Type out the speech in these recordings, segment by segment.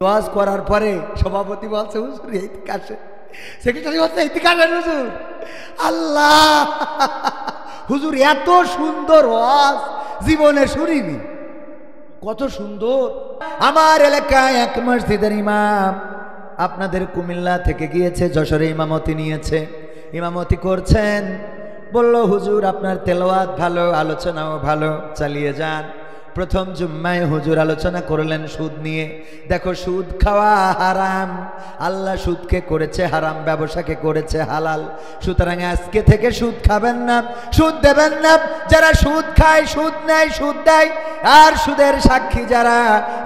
ওয়াজ করার পরে সভাপতি বলছে হুজুর এইদিকে আসেন, সেক্রেটারি বলছে এইদিকে আসেন হুজুর। আল্লাহ, হুজুর এত সুন্দর ওয়াজ জীবনে শুনিনি, কত সুন্দর। আমার এলাকায় এক মসজিদের ইমাম আপনাদের কুমিল্লা থেকে গিয়েছে, যশোরে ইমামতি নিয়েছে, ইমামতি করছেন। বলল হুজুর আপনার তেলাওয়াত ভালো, আলোচনাও ভালো, চালিয়ে যান। প্রথম জুম্মায় হুজুর আলোচনা করলেন সুদ নিয়ে। দেখো সুদ খাওয়া হারাম, আল্লাহ সুদকে করেছে হারাম, ব্যবসাকে করেছে হালাল। সুতরাং আজকে থেকে সুদ খাবেন না, সুদ দেবেন না। যারা সুদ খায়, সুদ নেয়, সুদ দেয়, আর সুদের সাক্ষী যারা,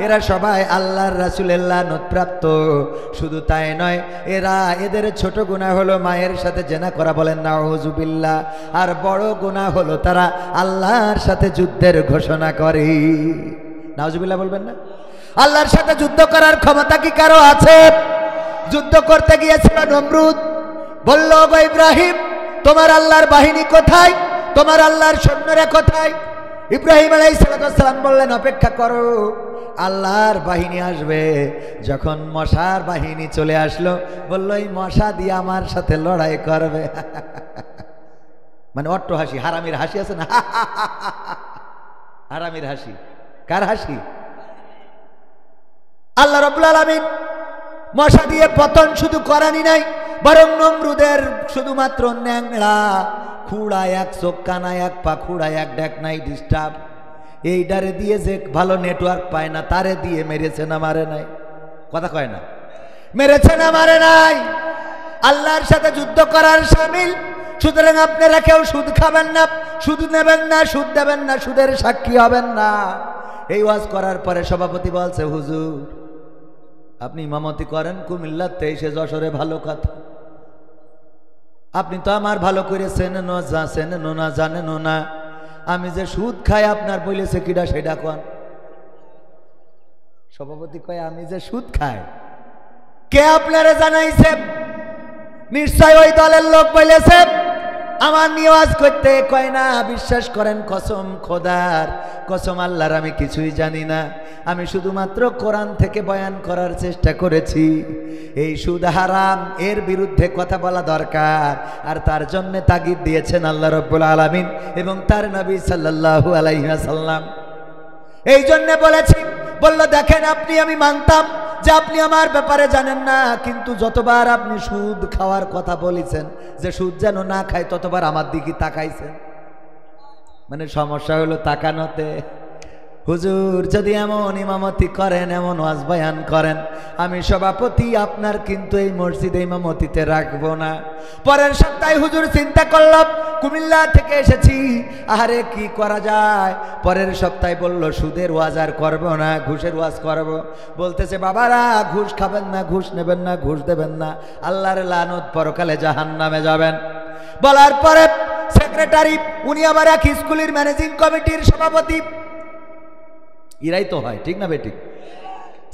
এরা সবাই আল্লাহর রাসূলের লানতপ্রাপ্ত। শুধু তাই নয়, এদের ছোট গুনাহ হলো মায়ের সাথে জেনা করা, বলেন নাউযুবিল্লাহ। আর বড় গুনাহ হলো তারা আল্লাহর সাথে যুদ্ধের ঘোষণা করে। নাউযুবিল্লাহ বলবেন না? আল্লাহর সাথে যুদ্ধ করার ক্ষমতা কি কারো আছে? যুদ্ধ করতে গিয়েছিল নমরুদ, বলল গো ইব্রাহিম তোমার আল্লাহর বাহিনী কোথায়, তোমার আল্লাহর সৈন্যরা কোথায়? ইব্রাহিম আলাইহিস সালাম বললেন অপেক্ষা করো, আল্লাহর বাহিনী আসবে। যখন মশার বাহিনী চলে আসলো, বলল এই মশা দিয়ে আমার সাথে লড়াই করবে। মানে অট্ট হাসি, হারামির হাসি আছে না, হারামির হাসি। কার হাসি? আল্লাহ রাব্বুল আলামিন মশা দিয়ে পতন শুধু করানি নাই, বরং নমরুদের শুধুমাত্র ন্যাংড়া খুড়া, এক চোখ কানা, এক পা খুড়া, এক ডেক নাই ডিস্টার্ব, এইটারে দিয়ে যে ভালো নেটওয়ার্ক পায় না, তারে দিয়ে মেরেছে না মারে নাই? কথা কয় না, মেরেছে না মারে নাই? আল্লাহর সাথে যুদ্ধ করার শামিল। সুতরাং আপনারা কেউ সুদ খাবেন না, সুদ নেবেন না, সুদ দেবেন না, সুদের সাক্ষী হবেন না। এই ওয়াজ করার পরে সভাপতি বলছে হুজুর আপনি ইমামতি করেন কুমিল্লাতে, এসে যশোরে ভালো কথা, আপনি তো আমার ভালো করে চেনেন না, জানেন না, আমি যে সুদ খাই আপনার বলেছে কিডা সেটা কোন? সভাপতি কয় আমি যে সুদ খাই কে আপনারে জানাইছে? নিশ্চয় ওই দলের লোক বলেছে। আমার নিওয়াজ করতে কয় না, বিশ্বাস করেন কসম খোদার, কসম আল্লাহর, আমি কিছুই জানি না, আমি শুধুমাত্র কোরআন থেকে বয়ান করার চেষ্টা করেছি। এই সুদ হারাম, এর বিরুদ্ধে কথা বলা দরকার, আর তার জন্য তাগিদ দিয়েছেন আল্লাহ রাব্বুল আলামিন এবং তার নবী সাল্লাল্লাহু আলাইহি ওয়াসাল্লাম। এই জন্য বলেছি। বলল দেখেন আপনি, আমি মানতাম যে আপনি আমার ব্যাপারে জানেন না, কিন্তু যতবার আপনি সুদ খাওয়ার কথা বলেছেন যে সুদ যেন না খায়, ততবার আমার দিকে তাকাইছেন। মানে সমস্যা হলো তাকানোতে। হুজুর যদি এমন ইমামতি করেন, এমন ওয়াজ বয়ান করেন, আমি সভাপতি আপনার কিন্তু এই মসজিদে ইমামতিতে রাখবো না। পরের সপ্তাহে হুজুর চিন্তা করলাম কুমিল্লা থেকে এসেছি, আরে কি করা যায়। পরের সপ্তাহে বলল সুদের ওয়াজ আর করবো না, ঘুষের ওয়াজ করব। বলতেছে বাবারা ঘুষ খাবেন না, ঘুষ নেবেন না, ঘুষ দেবেন না, আল্লাহর লানত, পরকালে জাহান্নামে যাবেন। বলার পরে সেক্রেটারি, উনি আবার এক স্কুলের ম্যানেজিং কমিটির সভাপতি, এরাই তো হয়, ঠিক না বেঠিক?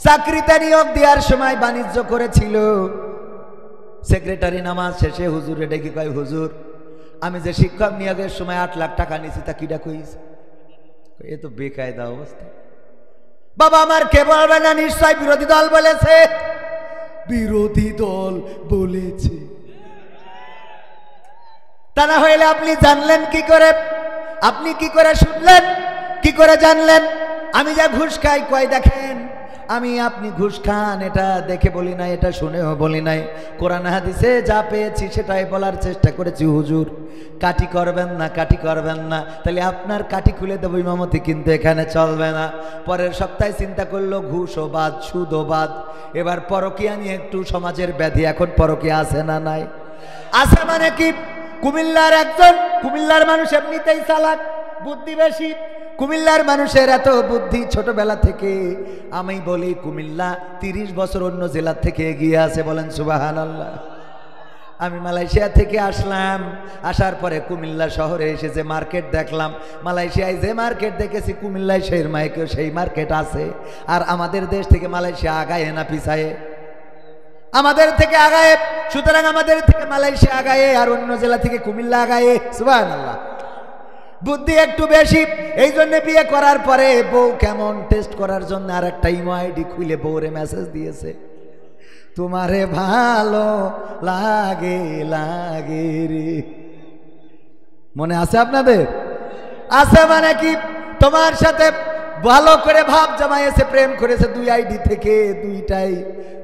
চাকরিতে নিয়োগ দেওয়ার সময় বাণিজ্য করেছিল। সেক্রেটারি নামাজ শেষে হুজুরে ডেকে কয় হুজুর আমি যে শিক্ষক নিয়োগের সময় 8 লাখ টাকা নিয়েছি তা কিডা কইছে? এ তো বেকায়দা অবস্থা। বাবা আমার কে বলবে না, নিশ্চয় বিরোধী দল বলেছে। বিরোধী দল বলেছে, তা না হইলে আপনি জানলেন কি করে? আপনি কি করে শুনলেন, কি করে জানলেন? আমি যা ঘুষ খাই, কয় দেখেন আমি আপনি ঘুষ খান এটা দেখে বলি নাই, এটা শুনেও বলি নাই, কোরআন হাদিসে যা পেয়েছি সেটাই বলার চেষ্টা করেছি। হুজুর কাটি করবেন না, কাটি করবেন না, তাহলে আপনার কাটি খুলে দেবো, ইমামতি কিন্তু এখানে চলবে না। পরের সপ্তাহে চিন্তা করলো ঘুষও বাদ, সুদও বাদ, এবার পরকীয়া নিয়ে একটু সমাজের ব্যাধি। এখন পরকীয়া আছে না নাই? আছে। মানে কি? কুমিল্লার একজন, কুমিল্লার মানুষ এমনিতেই চালাক, বুদ্ধি বেশি। কুমিল্লার মানুষের এত বুদ্ধি ছোটবেলা থেকে, আমি বলি কুমিল্লা 30 বছর অন্য জেলার থেকে এগিয়ে আছে, বলেন সুবহানাল্লাহ। আমি মালয়েশিয়া থেকে আসলাম, আসার পরে কুমিল্লা শহরে এসে যে মার্কেট দেখলাম, মালয়েশিয়ায় যে মার্কেট দেখেছি কুমিল্লায় সেই মার্কেট আছে। আর আমাদের দেশ থেকে মালয়েশিয়া আগায় না পিছায়ে? আমাদের থেকে আগায়। সুতরাং আমাদের থেকে মালয়েশিয়া আগায়, আর অন্য জেলা থেকে কুমিল্লা আগায়। সুবহানাল্লাহ। বুদ্ধি একটু বেশি, এই জন্য বিয়ে করার পরে বউ কেমন টেস্ট করার জন্য আর একটা ইমো আইডি খুলে বউরে মেসেজ দিয়েছে, তোমারে ভালো লাগে লাগে রে। মনে আছে আপনাদের? আছে মানে কি, তোমার সাথে ভালো করে ভাব জমাইছে, প্রেম করেছে দুই আইডি থেকে,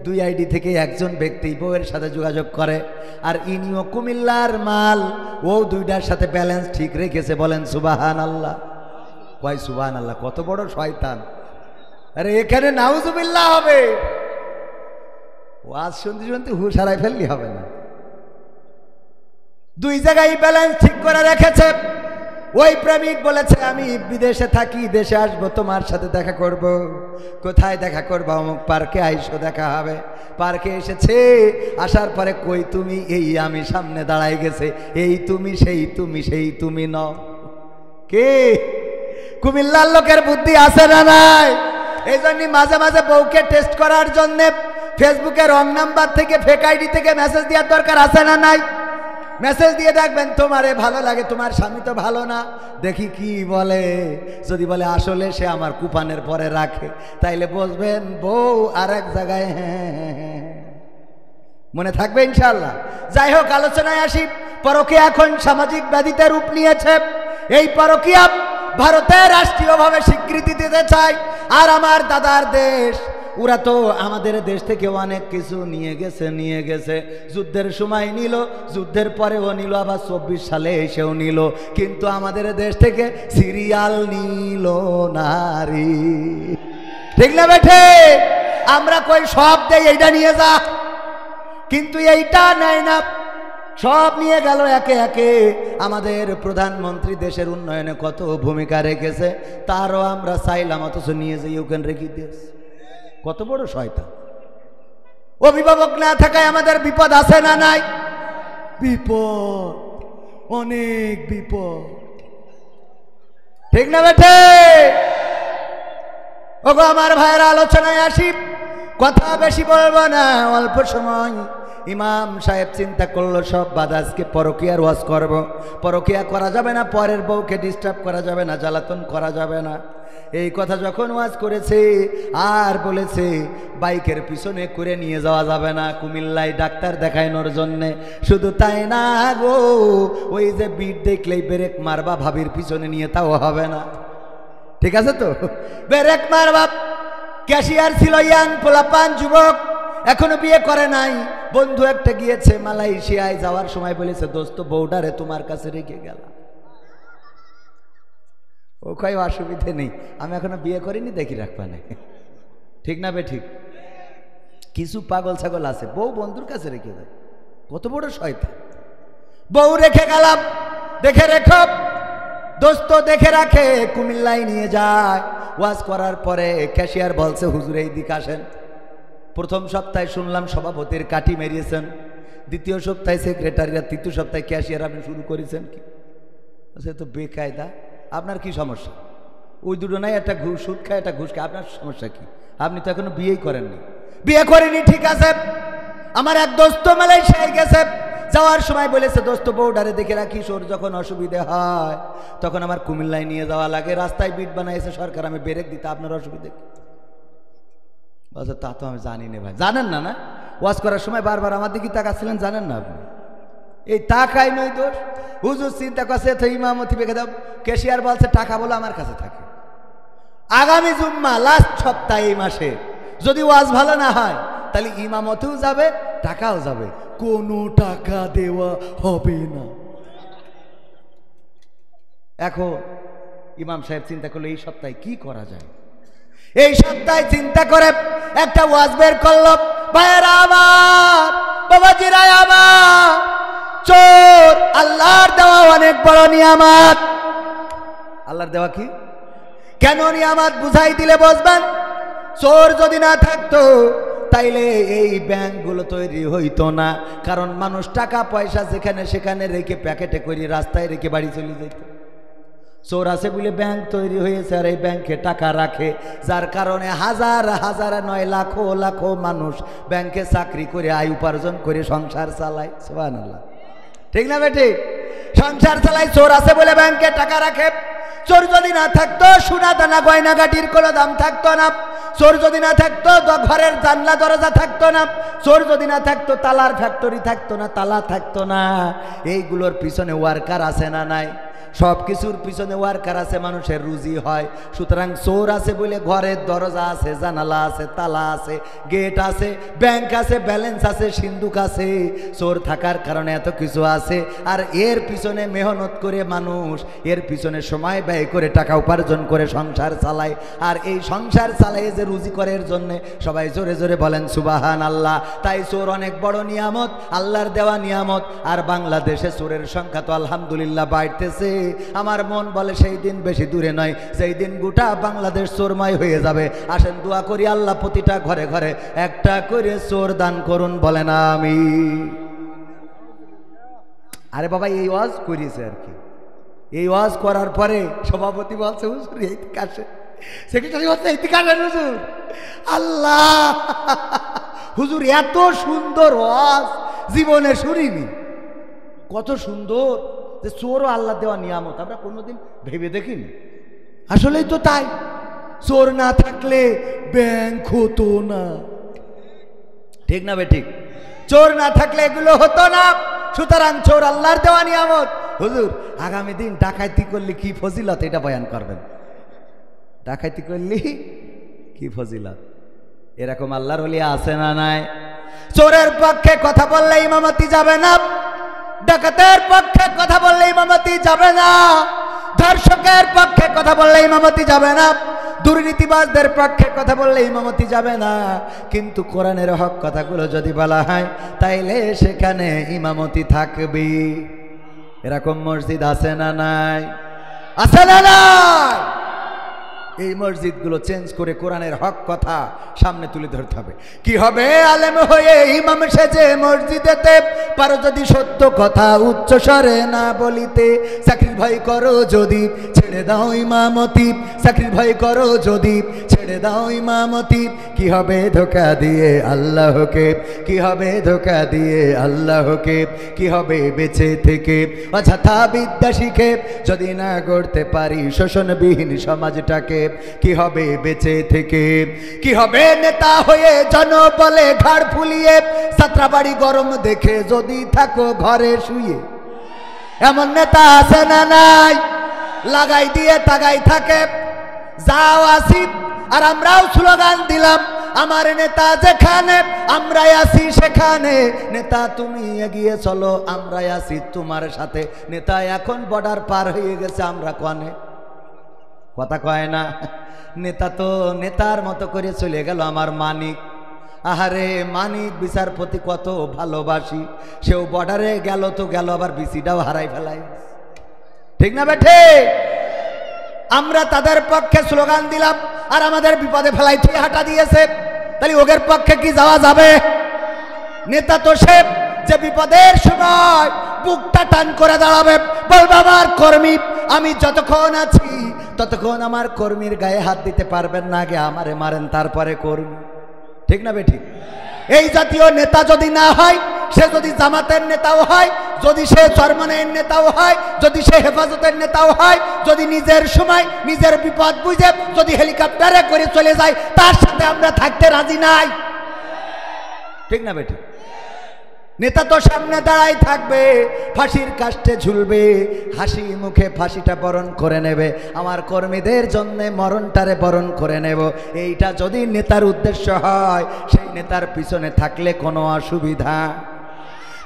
দুই আইডি থেকে একজন ব্যক্তি বউয়ের সাথে যোগাযোগ করে, আর ইনিও কুমিল্লার মাল, ও দুইটার সাথে ব্যালেন্স ঠিক রেখেছে। বলেন সুবহানাল্লাহ। কয় সুবহানাল্লাহ, কত বড় শয়তান! আরে এখানে নাউজুবিল্লাহ হবে, ওয়াজ শুনতে শুনতে হুশ হারাই ফেললি হবে না। দুই জায়গায় ব্যালেন্স ঠিক করে রেখেছে। ওই প্রেমিক বলেছে আমি বিদেশে থাকি, দেশে আসবো, তোমার সাথে দেখা করব। কোথায় দেখা করবো? অমুক পার্কে আইসো, দেখা হবে। পার্কে এসেছে, আসার পরে কই তুমি, এই আমি, সামনে দাঁড়াই গেছে, এই তুমি, সেই তুমি, সেই তুমি ন কে? কুমিল্লার লোকের বুদ্ধি আছে না নাই? এই জন্য মাঝে মাঝে বউকে টেস্ট করার জন্যে ফেসবুকে রং নাম্বার থেকে, ফেক আইডি থেকে মেসেজ দেওয়ার দরকার আছে না নাই? মেসেজ দিয়ে দেখবেন তোমারে ভালো লাগে, তোমার স্বামী তো ভালো না, দেখি কি বলে। যদি বলে আসলে সে আমার কুপানের পরে রাখে, তাইলে বলবেন বউ আর এক জায়গায়। মনে থাকবে ইনশাআল্লাহ। যাই হোক, আলোচনায় আসি। পরকীয়া এখন সামাজিক ব্যাধিতে রূপ নিয়েছে। এই পরকীয়া ভারতে রাষ্ট্রীয়ভাবে স্বীকৃতি দিতে চায়। আর আমার দাদার দেশ, ওরা তো আমাদের দেশ থেকে অনেক কিছু নিয়ে গেছে। যুদ্ধের সময় নিল, যুদ্ধের পরেও নিল, আবার 24 সালে এসেও নিল, কিন্তু আমাদের দেশ থেকে সিরিয়াল নিল নারী। ঠিক না বেঠে? আমরা কই সব দেই, এইটা নিয়ে যা, কিন্তু এইটা নেয় না, সব নিয়ে গেল একে একে। আমাদের প্রধানমন্ত্রী দেশের উন্নয়নে কত ভূমিকা রেখেছে, তারও আমরা চাইলাম, অথচ নিয়ে যাই ওখানে রেখে দিয়েছে। কত বড় শয়তান! অভিভাবক না থাকায় আমাদের বিপদ আছে না নাই? বিপদ, অনেক বিপদ। ঠিক না বেঠে? ওগো আমার ভাইয়ের, আলোচনায় আসি। কথা বেশি বলবো না, অল্প সময়। ইমাম সাহেব চিন্তা করলো সব বাদ, আজকে পরকীয়ার ওয়াজ করব। পরকীয়া করা যাবে না, পরের বউকে ডিস্টার্ব করা যাবে না, জ্বালাতন করা যাবে না। এই কথা যখন ওয়াজ করেছে, আর বলেছে বাইকের পিছনে করে নিয়ে যাওয়া যাবে না কুমিল্লায় ডাক্তার দেখানোর জন্যে। শুধু তাই না গো, ওই যে বিট দেখলেই ব্রেক মারবা ভাবির পিছনে নিয়ে, তাও হবে না। ঠিক আছে তো? ব্রেক মারবা। ক্যাশিয়ার ছিল ইয়াং পোলাপান, যুবক, এখনো বিয়ে করে নাই। বন্ধু একটা গিয়েছে মালয়েশিয়ায়, যাওয়ার সময় বলেছে দোস্ত বউডারে তোমার কাছে রেখে গেলাম। ও কয় অসুবিধে নেই, আমি এখনো বিয়ে করিনি, দেখি রাখবা না। ঠিক না বে ঠিক? কিছু পাগল ছাগল আছে, বউ বন্ধুর কাছে রেখে দেয়। কত বড় শয়তান! বউ রেখে গেলাম, দেখে রেখো দোস্ত, দেখে রাখে। কুমিল্লায় নিয়ে যায়। ওয়াজ করার পরে ক্যাশিয়ার বলছে হুজুর এই দিক আসেন। প্রথম সপ্তাহে শুনলাম সভাপতির কাঠি মেরিয়েছেন, দ্বিতীয় সপ্তাহে সেক্রেটারিরা, তৃতীয় সপ্তাহে ক্যাশিয়ার। আপনি শুরু করেছেন কি? সে তো বেকায়দা। আপনার কি সমস্যা? ওই দুটো নাই, একটা ঘুষ সুদ খায়, একটা ঘুষ খায়, আপনার সমস্যা কি? আপনি তো এখনো বিয়েই করেননি। বিয়ে করেনি ঠিক আছে। আমার এক দোস্ত মালয়েশিয়ায় গেছে, যাওয়ার সময় বলেছে দোস্ত বউডারে দেখে রাখিস, ওর যখন অসুবিধে হয় তখন আমার কুমিল্লায় নিয়ে যাওয়া লাগে। রাস্তায় বিট বানাইছে সরকার, আমি ব্রেক দিতে, আপনার অসুবিধে কি? বলছে তা তো আমি জানি না ভাই। জানেন না? না ওয়াজ করার সময় বারবার আমার দিকে তাকাচ্ছিলেন, জানেন না আপনি? এই তাকাই নয় দোষ। হুজুর চিন্তা করছে তো ইমামতি বেঁকে দাও। ক্যাশিয়ার বলছে টাকা বলে আমার কাছে থাকে। আগামী জুম্মা লাস্ট সপ্তাহে এই মাসে যদি ওয়াজ ভালো না হয়, তাহলে ইমামতেও যাবে, টাকাও যাবে, কোনো টাকা দেওয়া হবে না। এখন ইমাম সাহেব চিন্তা করলো এই সপ্তাহে কি করা যায়। এই সপ্তাহে চিন্তা করে একটা ওয়াজ বের করলো। ভাইয়েরা আমার, বাবাজিরা আমার, চোর আল্লাহর দেওয়া অনেক বড় নিয়ামত। আল্লাহর দেওয়া কি? কেন নিয়ামত বুঝাই দিলে বুঝবেন। চোর যদি না থাকতো তাইলে এই ব্যাংকগুলো তৈরি হইতো না। কারণ মানুষ টাকা পয়সা যেখানে সেখানে রেখে প্যাকেটে করে রাস্তায় রেখে বাড়ি চলে যেত। চোর আছে বলে ব্যাংক তৈরি হয়েছে, আর এই ব্যাংকে টাকা রাখে, যার কারণে হাজার হাজার নয় লাখো লাখো মানুষ ব্যাংকে চাকরি করে আয় উপার্জন করে সংসার চালায়। সুবহানাল্লাহ। ঠিক না বেটি? সংসার চালাই, চোর আছে বলে ব্যাংকে টাকা রাখে। চোর যদি না থাকতো সোনা দানা গয়নাগাটির কোনো দাম থাকতো না। চোর যদি না থাকতো ঘরের জানলা দরজা থাকতো না। চোর যদি না থাকতো তালার ফ্যাক্টরি থাকতো না, তালা থাকতো না। এইগুলোর পিছনে ওয়ার্কার আছে না নাই? সব কিছুর পিছনে ওয়ার্কার আছে, মানুষের রুজি হয়। সুতরাং চোর আছে বলে ঘরের দরজা আছে, জানালা আছে, তালা আছে, গেট আছে, ব্যাংক আছে, ব্যালেন্স আছে, সিন্দুক আছে। চোর থাকার কারণে এত কিছু আছে। আর এর পিছনে মেহনত করে মানুষ, এর পিছনে সময় ব্যয় করে টাকা উপার্জন করে সংসার চালায়। আর এই সংসার চালায় যে রুজি করে এর জন্যে সবাই জোরে জোরে বলেন সুবাহান আল্লাহ। তাই চোর অনেক বড় নিয়ামত, আল্লাহর দেওয়া নিয়ামত। আর বাংলাদেশে চোরের সংখ্যা তো আলহামদুলিল্লাহ বাড়তেছে। আমার মন বলে সেই দিন বেশি দূরে নয়, সেই দিন গোটা বাংলাদেশ চোরময় হয়ে যাবে। আসেন দোয়া করি আল্লাহ প্রতিটা ঘরে ঘরে একটা করে চোর দান করুন, বলেন আমিন। আরে বাবা এই ওয়াজ করিয়েছে আর কি। এই ওয়াজ করার পরে সভাপতি বলছে হুজুর এইদিকে আসে, সেক্রেটারি বলছে এইদিকে আসেন হুজুর। আল্লাহ হুজুর এত সুন্দর ওয়াজ জীবনে শুনিনি। কত সুন্দর যে চোরও আল্লাহ দেওয়া নিয়ামত, আমরা কোনোদিন ভেবে দেখিনি। আসলেই তো তাই, চোর না থাকলে ব্যাংক হতো না, ঠিক না বেঠিক? চোর না থাকলে এগুলো হতো না। সুতরাং চোর আল্লাহর দেওয়া নিয়ামত। হুজুর আগামী দিন ডাকাতি করলে কি ফজিলত এটা বয়ান করবেন। ডাকাতি করলে কি ফজিলত, এরকম আল্লাহর ওলি আছে না নাই? চোরের পক্ষে কথা বললে ইমামতি যাবে না, ডাকাতের পক্ষে কথা বললে ইমামতি যাবে না, ধর্ষকের পক্ষে কথা বললে ইমামতি যাবে না, দুর্নীতিবাজদের পক্ষে কথা বললে ইমামতি যাবে না। কিন্তু কোরআনের হক কথাগুলো যদি বলা হয় তাইলে সেখানে ইমামতি থাকবে। এরকম মসজিদ আছে না নাই? আছে না নাই? এই মসজিদগুলো চেঞ্জ করে কোরআনের হক কথা সামনে তুলে ধরতে হবে। কি হবে আলেম হয়ে ইমাম সেজে মসজিদেতে, পারো যদি সত্য কথা উচ্চ স্বরে না বলিতে। চাকরির ভয় করো যদি ছেড়ে দাও ইমামতি, চাকরির ভয় করো যদি ছেড়ে দাও ইমামতি। কি হবে ধোঁকা দিয়ে আল্লাহকে, কি হবে ধোঁকা দিয়ে আল্লাহকে। কি হবে বেঁচে থেকে অযথা বিদ্যা শিখে যদি না গড়তে পারি শোষণবিহীন সমাজটাকে। কি হবে বেঁচে থেকে, কি হবে নেতা হয়ে জনবলে ঘাড় ফুলিয়ে, ছাত্রাবাড়ি গরম দেখে যদি থাকো ঘরে শুয়ে। এমন নেতা আছে না নাই? লাগাই দিয়ে তাগাই থাকে, যাও আসি। আর আমরাও স্লোগান দিলাম আমার নেতা যেখানে আমরাই আছি সেখানে। নেতা তুমি এগিয়ে চলো আমরাই আছি তোমার সাথে। নেতা এখন বর্ডার পার হয়ে গেছে, আমরা কনে কথা কয় না। নেতা তো নেতার মতো করে চলে গেল আমার মানিক। আহারে মানিক বিচারপতি কত ভালোবাসি, সেও বর্ডারে গেল তো গেল, আবার বিসিটাও হারাই ফেলাই, ঠিক না বেঠে? আমরা তাদের পক্ষে স্লোগান দিলাম আর আমাদের বিপদে ফেলাই তুই হাঁটা দিয়েছে, তাহলে ওদের পক্ষে কি যাওয়া যাবে? নেতা তো সে যে বিপদের সময় বুকটা টান করে দাঁড়াবে, বলবে আমার কর্মী আমি যতক্ষণ আছি ততক্ষণ আমার কর্মীর গায়ে হাত দিতে পারবেন না, আগে আমারে মারেন তারপরে কর্মী, ঠিক না বেঠিক? এই জাতীয় নেতা যদি না হয়, সে যদি জামাতের নেতাও হয়, যদি সে চরমনের নেতাও হয়, যদি সে হেফাজতের নেতাও হয়, যদি নিজের সময় নিজের বিপদ বুঝে যদি হেলিকপ্টারে করে চলে যায়, তার সাথে আমরা থাকতে রাজি নাই, ঠিক না বেঠিক? নেতা তো সামনে দাঁড়াই থাকবে, ফাঁসির কাস্টে ঝুলবে, হাসি মুখে ফাঁসিটা বরণ করে নেবে, আমার কর্মীদের জন্য মরণটারে বরণ করে নেব। এইটা যদি নেতার উদ্দেশ্য হয়, সেই নেতার পিছনে থাকলে কোনো অসুবিধা।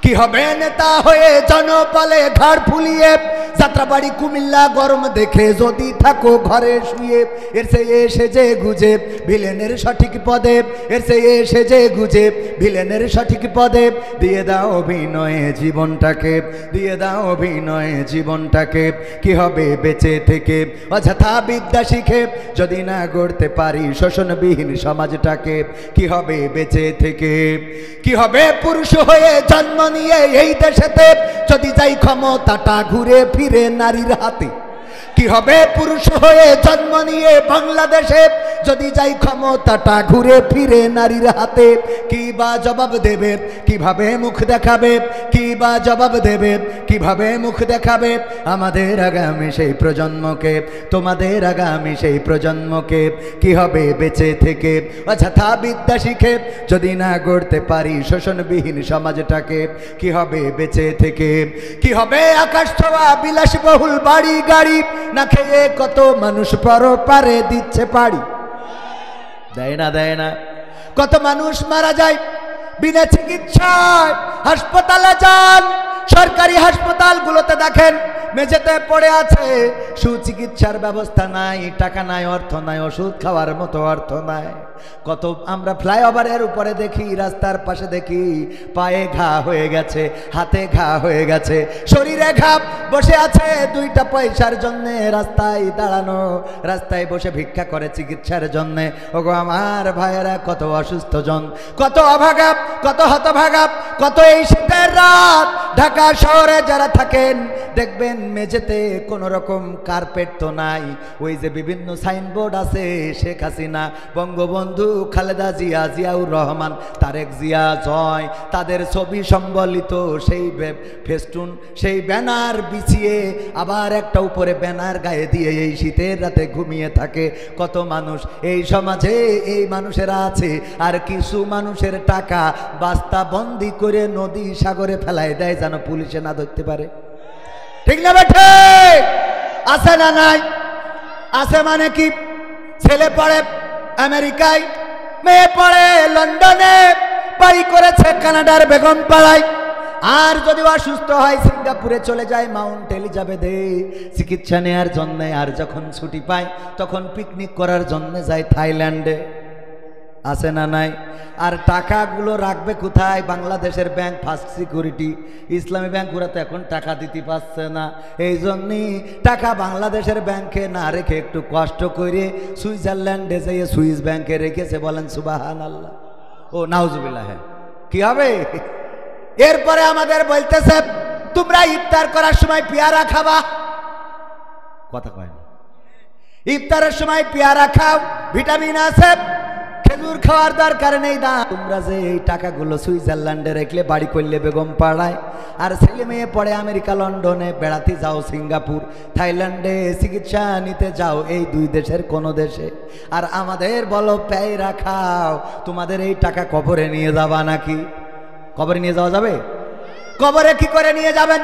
কি হবে নেতা হয়ে জনবলে ঘাড় ফুলিয়ে, যাত্রাবাড়ি কুমিল্লা গরম দেখে যদি থাকো ঘরে শুয়ে। এর সে এসে যে গুজে ভিলেনের সঠিক পদে, এর সে এসে যে গুজে ভিলেনের সঠিক পদে। দিয়ে দাও অভিনয়ে জীবনটাকে, দিয়ে দাও অভিনয়ে জীবনটাকে। কি হবে বেঁচে থেকে অযথা বিদ্যা শিখে যদি না গড়তে পারি শোষণবিহীন সমাজটাকে। কি হবে বেঁচে থেকে, কি হবে পুরুষ হয়ে জন্ম নিয়ে এই দেশেতে যদি যাই ক্ষমতাটা ঘুরে ফিরে নারীর হাতে। কি হবে পুরুষ হয়ে জন্ম নিয়ে বাংলাদেশে যদি যাই ক্ষমতাটা ঘুরে ফিরে নারীর হাতে, কি বা জবাব দেবে, কিভাবে মুখ দেখাবে, কি বা জবাব দেবে, কিভাবে মুখ দেখাবে আমাদের আগামী সেই প্রজন্মকে, তোমাদের আগামী সেই প্রজন্মকে? কি হবে বেঁচে থেকে অযথা বিদ্যা শিখে যদি না গড়তে পারি শোষণবিহীন সমাজটাকে? কি হবে বেঁচে থেকে? কি হবে আকাশ ছোঁয়া বিলাসবহুল বাড়ি গাড়ি না খেয়ে কত মানুষ পরপারে দিচ্ছে পাড়ি? দেয় না, দেয় না। কত মানুষ মারা যায় বিনা চিকিৎসায়। হাসপাতালে যান, সরকারি হাসপাতালগুলোতে দেখেন মেঝেতে পড়ে আছে, সুচিকিৎসার ব্যবস্থা নাই, টাকা নাই, অর্থ নাই, ওষুধ খাওয়ার মতো অর্থ নাই। কত আমরা ফ্লাইওভারের উপরে দেখি, রাস্তার পাশে দেখি পায়ে ঘা হয়ে গেছে, হাতে ঘা হয়ে গেছে, শরীরে ঘা, বসে আছে 2টা পয়সার জন্য রাস্তায় দাঁড়ানো, রাস্তায় বসে ভিক্ষা করে চিকিৎসার জন্য। ওগো আমার ভাইয়েরা, কত অসুস্থ জন, কত অভাগা, কত হতভাগা, কত এই শীতের রাত ঢাকা শহরে যারা থাকেন দেখবেন মেঝেতে কোনো রকম কার্পেট তো নাই। ওই যে বিভিন্ন সাইনবোর্ড আছে, শেখ হাসিনা, বঙ্গবন্ধু, খালেদা জিয়া, জিয়াউর রহমান, তারেক জিয়া, জয়, তাদের ছবি সম্বলিত সেই ফেস্টুন, সেই ব্যানার বিছিয়ে আবার একটা উপরে ব্যানার গায়ে দিয়ে এই শীতের রাতে ঘুমিয়ে থাকে কত মানুষ। এই সমাজে এই মানুষেরা আছে, আর কিছু মানুষের টাকা বাস্তা বন্দি করে নদী সাগরে ফেলায় দেয় যেন পুলিশে না ধরতে পারে। ঠিক না বেঠে? আছে না নাই? আছে মানে কি? ছেলে পড়ে আমেরিকায়, মেয়ে পড়ে লন্ডনে, বাড়ি করেছে কানাডার বেগম পাড়ায়, আর যদি অসুস্থ হয় সিঙ্গাপুরে চলে যায় মাউন্ট এলিজাবেথে চিকিৎসা নেওয়ার জন্য, আর যখন ছুটি পায় তখন পিকনিক করার জন্য যায় থাইল্যান্ডে। আছে না নাই? আর টাকাগুলো রাখবে কোথায়? বাংলাদেশের ব্যাংক ফার্স্ট সিকিউরিটি, ইসলামী ব্যাংক, ওরা তো এখন টাকা দিতে পারছে না। এই জন্যই টাকা বাংলাদেশের ব্যাংকে না রেখে একটু কষ্ট করে সুইজারল্যান্ডে যেয়ে সুইস ব্যাংকে রেখেছে। বলেন সুবহানাল্লাহ, ও নাউজুবিল্লাহ। কি হবে? এরপরে আমাদের বলতেছে তোমরা ইফতার করার সময় পেয়ারা খাবা। কথা কয় না? ইফতারের সময় পেয়ারা খাও, ভিটামিন আছে, খেজুর খাওয়ার দরকার নেই। দা তোমরা যে এই টাকাগুলো সুইজারল্যান্ডে রেখলে, বাড়ি করলে বেগম পাড়ায়, আর ছেলে মেয়ে পড়ে আমেরিকা লন্ডনে বেড়াতে যাও, সিঙ্গাপুর থাইল্যান্ডে চিকিৎসা নিতে যাও, এই 2 দেশের কোনো দেশে, আর আমাদের বলো পেয়ারা খাও। তোমাদের এই টাকা কবরে নিয়ে যাবা নাকি? কবরে নিয়ে যাওয়া যাবে? কবরে কি করে নিয়ে যাবেন?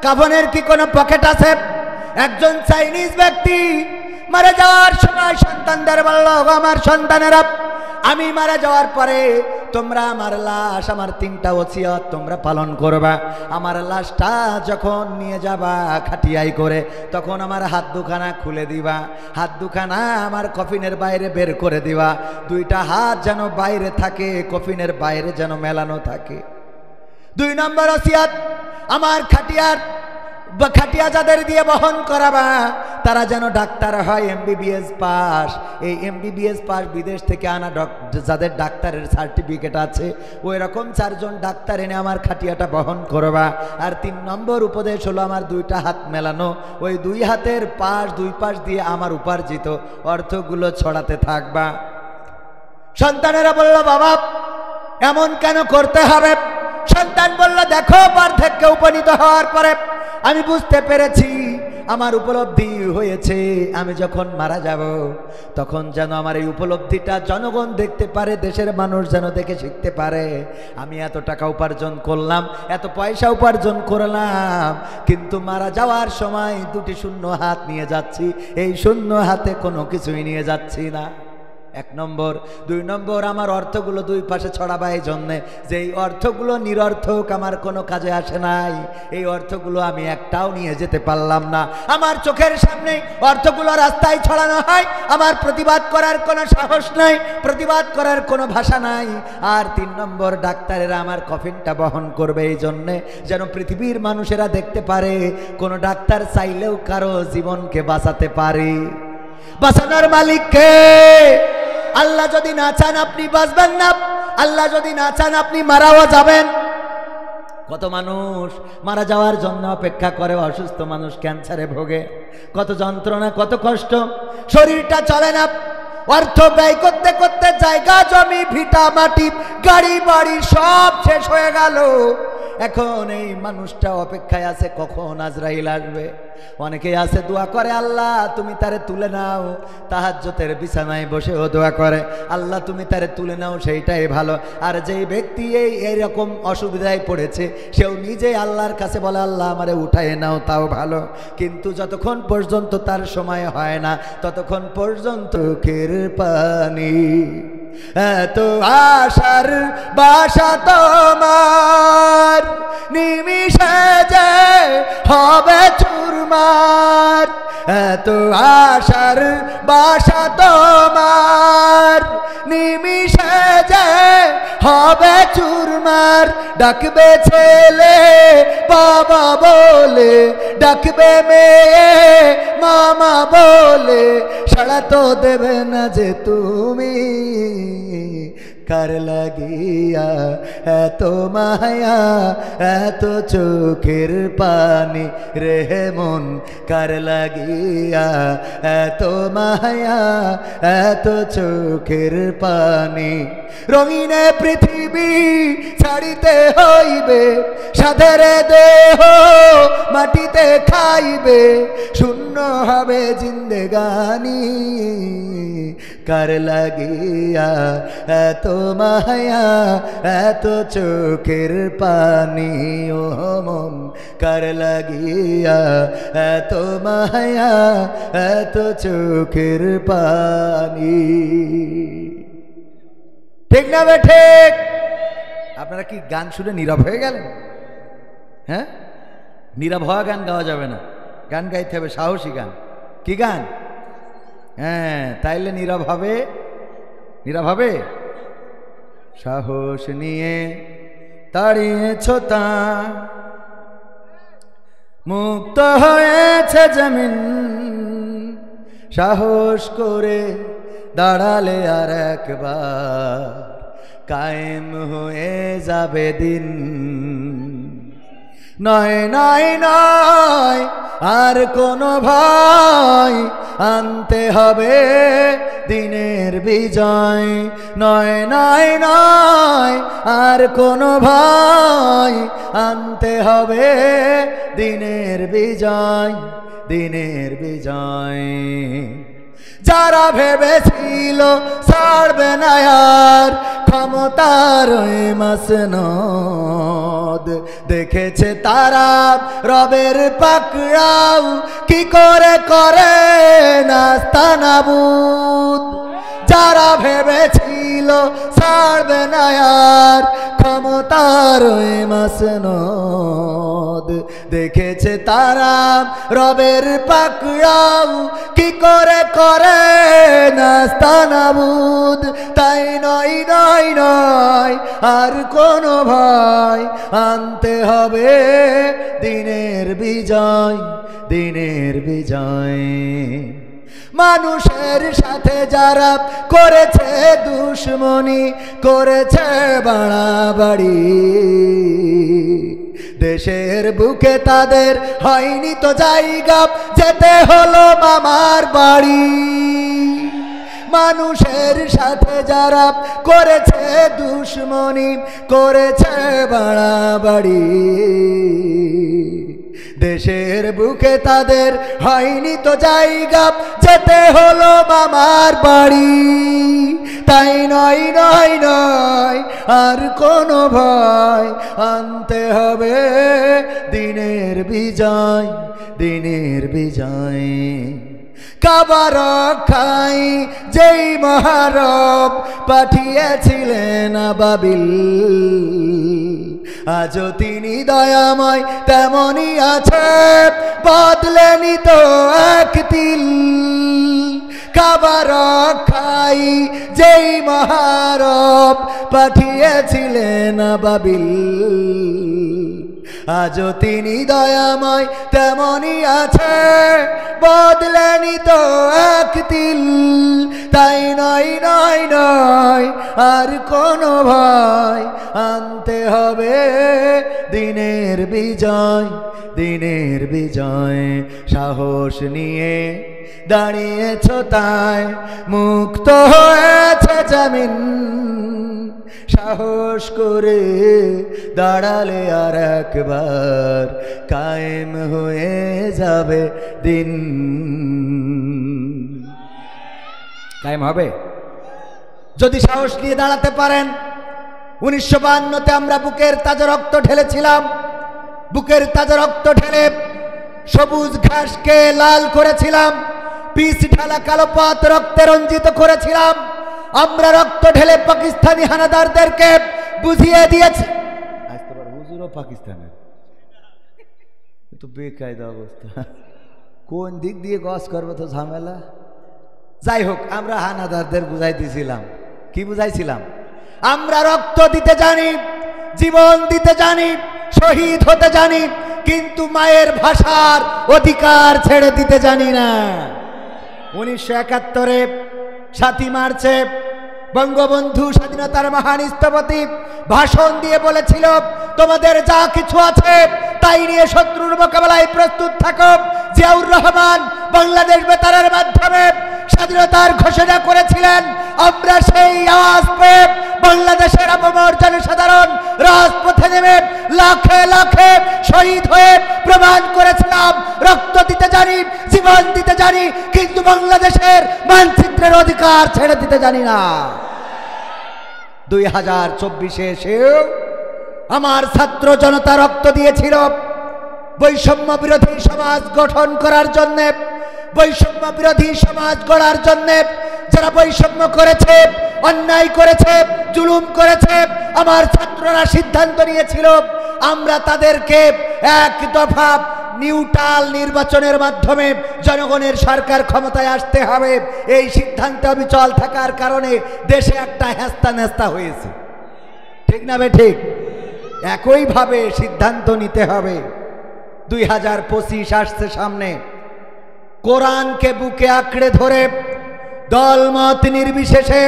কাফনের কি কোনো পকেট আছে? একজন চাইনিজ ব্যক্তি মারা যাওয়ার সময় সন্তানদের বলল, আমার সন্তানেরা, আমি মারা যাওয়ার পরে তোমরা আমার লাশ, আমার 3টা ওসিয়ত তোমরা পালন করবা। আমার লাশটা যখন নিয়ে যাবা খাটিয়াই করে, তখন আমার হাত দুখানা খুলে দিবা, হাত দুখানা আমার কফিনের বাইরে বের করে দিবা। 2টা হাত যেন বাইরে থাকে, কফিনের বাইরে যেন মেলানো থাকে। 2 নম্বর ওসিয়ত, আমার খাটিয়া যাদের দিয়ে বহন করাবা তারা যেন ডাক্তার হয়, MBBS পাস। এই MBBS পাস বিদেশ থেকে আনা যাদের ডাক্তারের সার্টিফিকেট আছে, ওই রকম 4 জন ডাক্তার এনে আমার খাটিয়াটা বহন করবা। আর 3 নম্বর উপদেশ হলো আমার 2টা হাত মেলানো, ওই 2 হাতের পাশ 2 পাশ দিয়ে আমার উপার্জিত অর্থগুলো ছড়াতে থাকবা। সন্তানেরা বলল, বাবা এমন কেন করতে হবে? সন্তান বলল, দেখো বার্ধক্যে উপনীত হওয়ার পরে আমি বুঝতে পেরেছি, আমার উপলব্ধি হয়েছে, আমি যখন মারা যাব তখন যেন আমার এই উপলব্ধিটা জনগণ দেখতে পারে, দেশের মানুষ যেন দেখে শিখতে পারে। আমি এত টাকা উপার্জন করলাম, এত পয়সা উপার্জন করলাম, কিন্তু মারা যাওয়ার সময় 2টি শূন্য হাত নিয়ে যাচ্ছি, এই শূন্য হাতে কোনো কিছুই নিয়ে যাচ্ছি না। 1 নম্বর। 2 নম্বর, আমার অর্থগুলো 2 পাশে ছড়াবা এই জন্যে যে এই অর্থগুলো নিরর্থক, আমার কোনো কাজে আসে নাই, এই অর্থগুলো আমি একটাও নিয়ে যেতে পারলাম না। আমার চোখের সামনে অর্থগুলো রাস্তায় ছড়ানো হয়, আমার প্রতিবাদ করার কোনো সাহস নাই, প্রতিবাদ করার কোনো ভাষা নাই। আর 3 নম্বর, ডাক্তারেরা আমার কফিনটা বহন করবে এই জন্যে যেন পৃথিবীর মানুষেরা দেখতে পারে কোনো ডাক্তার চাইলেও কারো জীবনকে বাঁচাতে পারে। বাঁচানোর মালিক কে? আল্লাহ যদি না চান আপনি বাঁচবেন না, আল্লাহ যদি না চান আপনি মারাও যাবেন। কত মানুষ মারা যাওয়ার জন্য অপেক্ষা করে, অসুস্থ মানুষ ক্যান্সারে ভোগে, কত যন্ত্রণা, কত কষ্ট, শরীরটা চলে না, অর্থ ব্যয় করতে করতে জায়গা জমি ভিটা মাটি গাড়ি বাড়ি সব শেষ হয়ে গেল। এখন এই মানুষটা অপেক্ষায় আছে কখন আজরাইল আসবে। অনেকেই আছে দোয়া করে, আল্লাহ তুমি তারে তুলে নাও। তাহাজ্জুদের বিছানায় বসেও দোয়া করে, আল্লাহ তুমি তারে তুলে নাও, সেইটাই ভালো। আর যেই ব্যক্তি এইরকম অসুবিধায় পড়েছে সেও নিজে আল্লাহর কাছে বলে, আল্লাহ আমারে উঠায় নাও, তাও ভালো। কিন্তু যতক্ষণ পর্যন্ত তার সময় হয় না ততক্ষণ পর্যন্ত চোখের পানি। এত আশার বাসা তোমার, নিমিষে যে হবে চুরমার। এত আশার বাসা তোমার, নিমিষে যে হবে চুরমার। ডাকবে ছেলে বাবা বলে, ডাকবে মেয়ে মামা বলে, সাড়া তো দেবে না যে তুমি। কার লাগিয়া এত মায়া এত চোখের পানি রে মন, কার লাগিয়া এত মায়া এত চোখের পানি। রঙিনে পৃথিবী ছাড়িতে হইবে, সাধের দেহ মাটিতে খাইবে, শূন্য হবে জিন্দেগানি। কার লাগিয়া এত মায়া এত চোখের পানি ও মন, কার লাগিয়া এত মায়া এত চোখের পানি। ঠিক না বে ঠিক? আপনারা কি গান শুনে নীরব হয়ে গেলেন? হ্যাঁ, নীরব হওয়া গান গাওয়া যাবে না, গান গাইতে হবে সাহসী গান। কি গান? হ্যাঁ, তাইলে নীরব হবে, নীরব হবে। সাহস নিয়ে দাঁড়িয়েছ তা, মুক্ত হয়েছে জমিন, সাহস করে দাঁড়ালে আর একবার কায়েম হয়ে যাবে দিন। নয় নয় নয় আর কোনো ভয়, আনতে হবে দিনের বিজয়। নয় নয় নয় আর কোনো ভয়, আনতে হবে দিনের বিজয়, দিনের বিজয়। যারা ভেবেছিল ছাড়বে না আর ক্ষমতার মাসনদ, দেখেছে তারা রবের পাকড়াও কি করে করে নাস্তানাবুদ। যারা ভেবেছিল ছাড়বে না আর ক্ষমতার মাসনদ, দেখেছে তারা রবের পাকড়াও কি করে করে নাস্তানাবুদ। তাই নয় নয় নয় আর কোনো ভয়, আনতে হবে দিনের বিজয়, দিনের বিজয়। মানুষের সাথে যারা করেছে দুশ্মনী, করেছে বাড়াবাড়ি, দেশের বুকে তাদের হয়নি তো জায়গা, যেতে হলো মামার বাড়ি। মানুষের সাথে যারা করেছে দুশ্মনী, করেছে বাড়াবাড়ি, দেশের বুকে তাদের হয়নি তো জায়গা, যেতে হলো মামার বাড়ি। তাই নয় নয় নয় আর কোনো ভয়, আনতে হবে দিনের বিজয়, দিনের বিজয়। কাবা রক্ষাই যেই মহারব পাঠিয়েছিলেন আবাবিল, আজও তিনি দয়াময় তেমনই আছে, বদলেনি তো এক তিল। কাবা রক্ষাই যেই মহারব পাঠিয়েছিলেন আবাবিল, আজও তিনি দয়াময় তেমনই আছে, বদলেনি তো এক তিল। তাই নয় নয় নয় আর কোনো ভয়, আনতে হবে দিনের বিজয়, দিনের বিজয়। সাহস নিয়ে দাঁড়িয়েছ তাই মুক্ত হয়েছে জমিন, সাহস করে দাঁড়ালে আর একবার কায়েম হয়ে যাবে দিন। কায়েম হবে যদি সাহস নিয়ে দাঁড়াতে পারেন। 1952-তে আমরা বুকের তাজা রক্ত ঢেলেছিলাম, বুকের তাজা রক্ত ঢেলে সবুজ ঘাসকে লাল করেছিলাম, পিচ ঢালা কালো পথ রক্তে রঞ্জিত করেছিলাম। আমরা রক্ত ঢেলে পাকিস্তানি হানাদারদেরকে বুঝিয়ে দিয়েছি। হুজুরও পাকিস্তানের তো বেকায়দা অবস্থা, কোন দিক দিয়ে গস করবো তো ঝামেলা। যাই হোক, আমরা হানাদারদের বুঝাই দিয়েছিলাম। কি বুঝাইছিলাম? আমরা রক্ত দিতে জানি, জীবন দিতে জানি, শহীদ হতে জানি, কিন্তু মায়ের ভাষার অধিকার ছেড়ে দিতে জানি না। 1971-এ 7ই মার্চে বঙ্গবন্ধু স্বাধীনতার মহান স্থপতি ভাষণ দিয়ে বলেছিল, তোমাদের যা কিছু আছে তাই নিয়ে শত্রুর মোকাবেলায় প্রস্তুত থাকো। জিয়াউর রহমান বাংলাদেশ বেতারের মাধ্যমে স্বাধীনতার ঘোষণা করেছিলেন। আমরা সেই আওয়াজ পেয়ে বাংলাদেশের আপামর জনসাধারণ রাজপথে নেমে লাখে লাখে শহীদ হয়ে প্রমাণ করেছিলাম রক্ত দিতে জানি, জীবন দিতে জানি, কিন্তু বাংলাদেশের মানচিত্রের অধিকার ছেড়ে দিতে জানি না। 2024-এ এসেও আমার ছাত্র জনতা রক্ত দিয়েছিল বৈষম্য বিরোধী সমাজ গঠন করার জন্য, বৈষম্য বিরোধী সমাজ গড়ার জন্য। যারা বৈষম্য করেছে, অন্যায় করেছে, জুলুম করেছে, আমার ছাত্ররা সিদ্ধান্ত নিয়েছিল আমরা তাদেরকে এক দফা নিউট্রাল নির্বাচনের মাধ্যমে জনগণের সরকার ক্ষমতায় আসতে হবে। এই সিদ্ধান্তে অবিচল থাকার কারণে দেশে একটা হেস্তা নেস্তা হয়েছে। ঠিক না বে ঠিক? একইভাবে সিদ্ধান্ত নিতে হবে। 2025 আসছে সামনে, কোরআনকে বুকে আঁকড়ে ধরে দলমত নির্বিশেষে,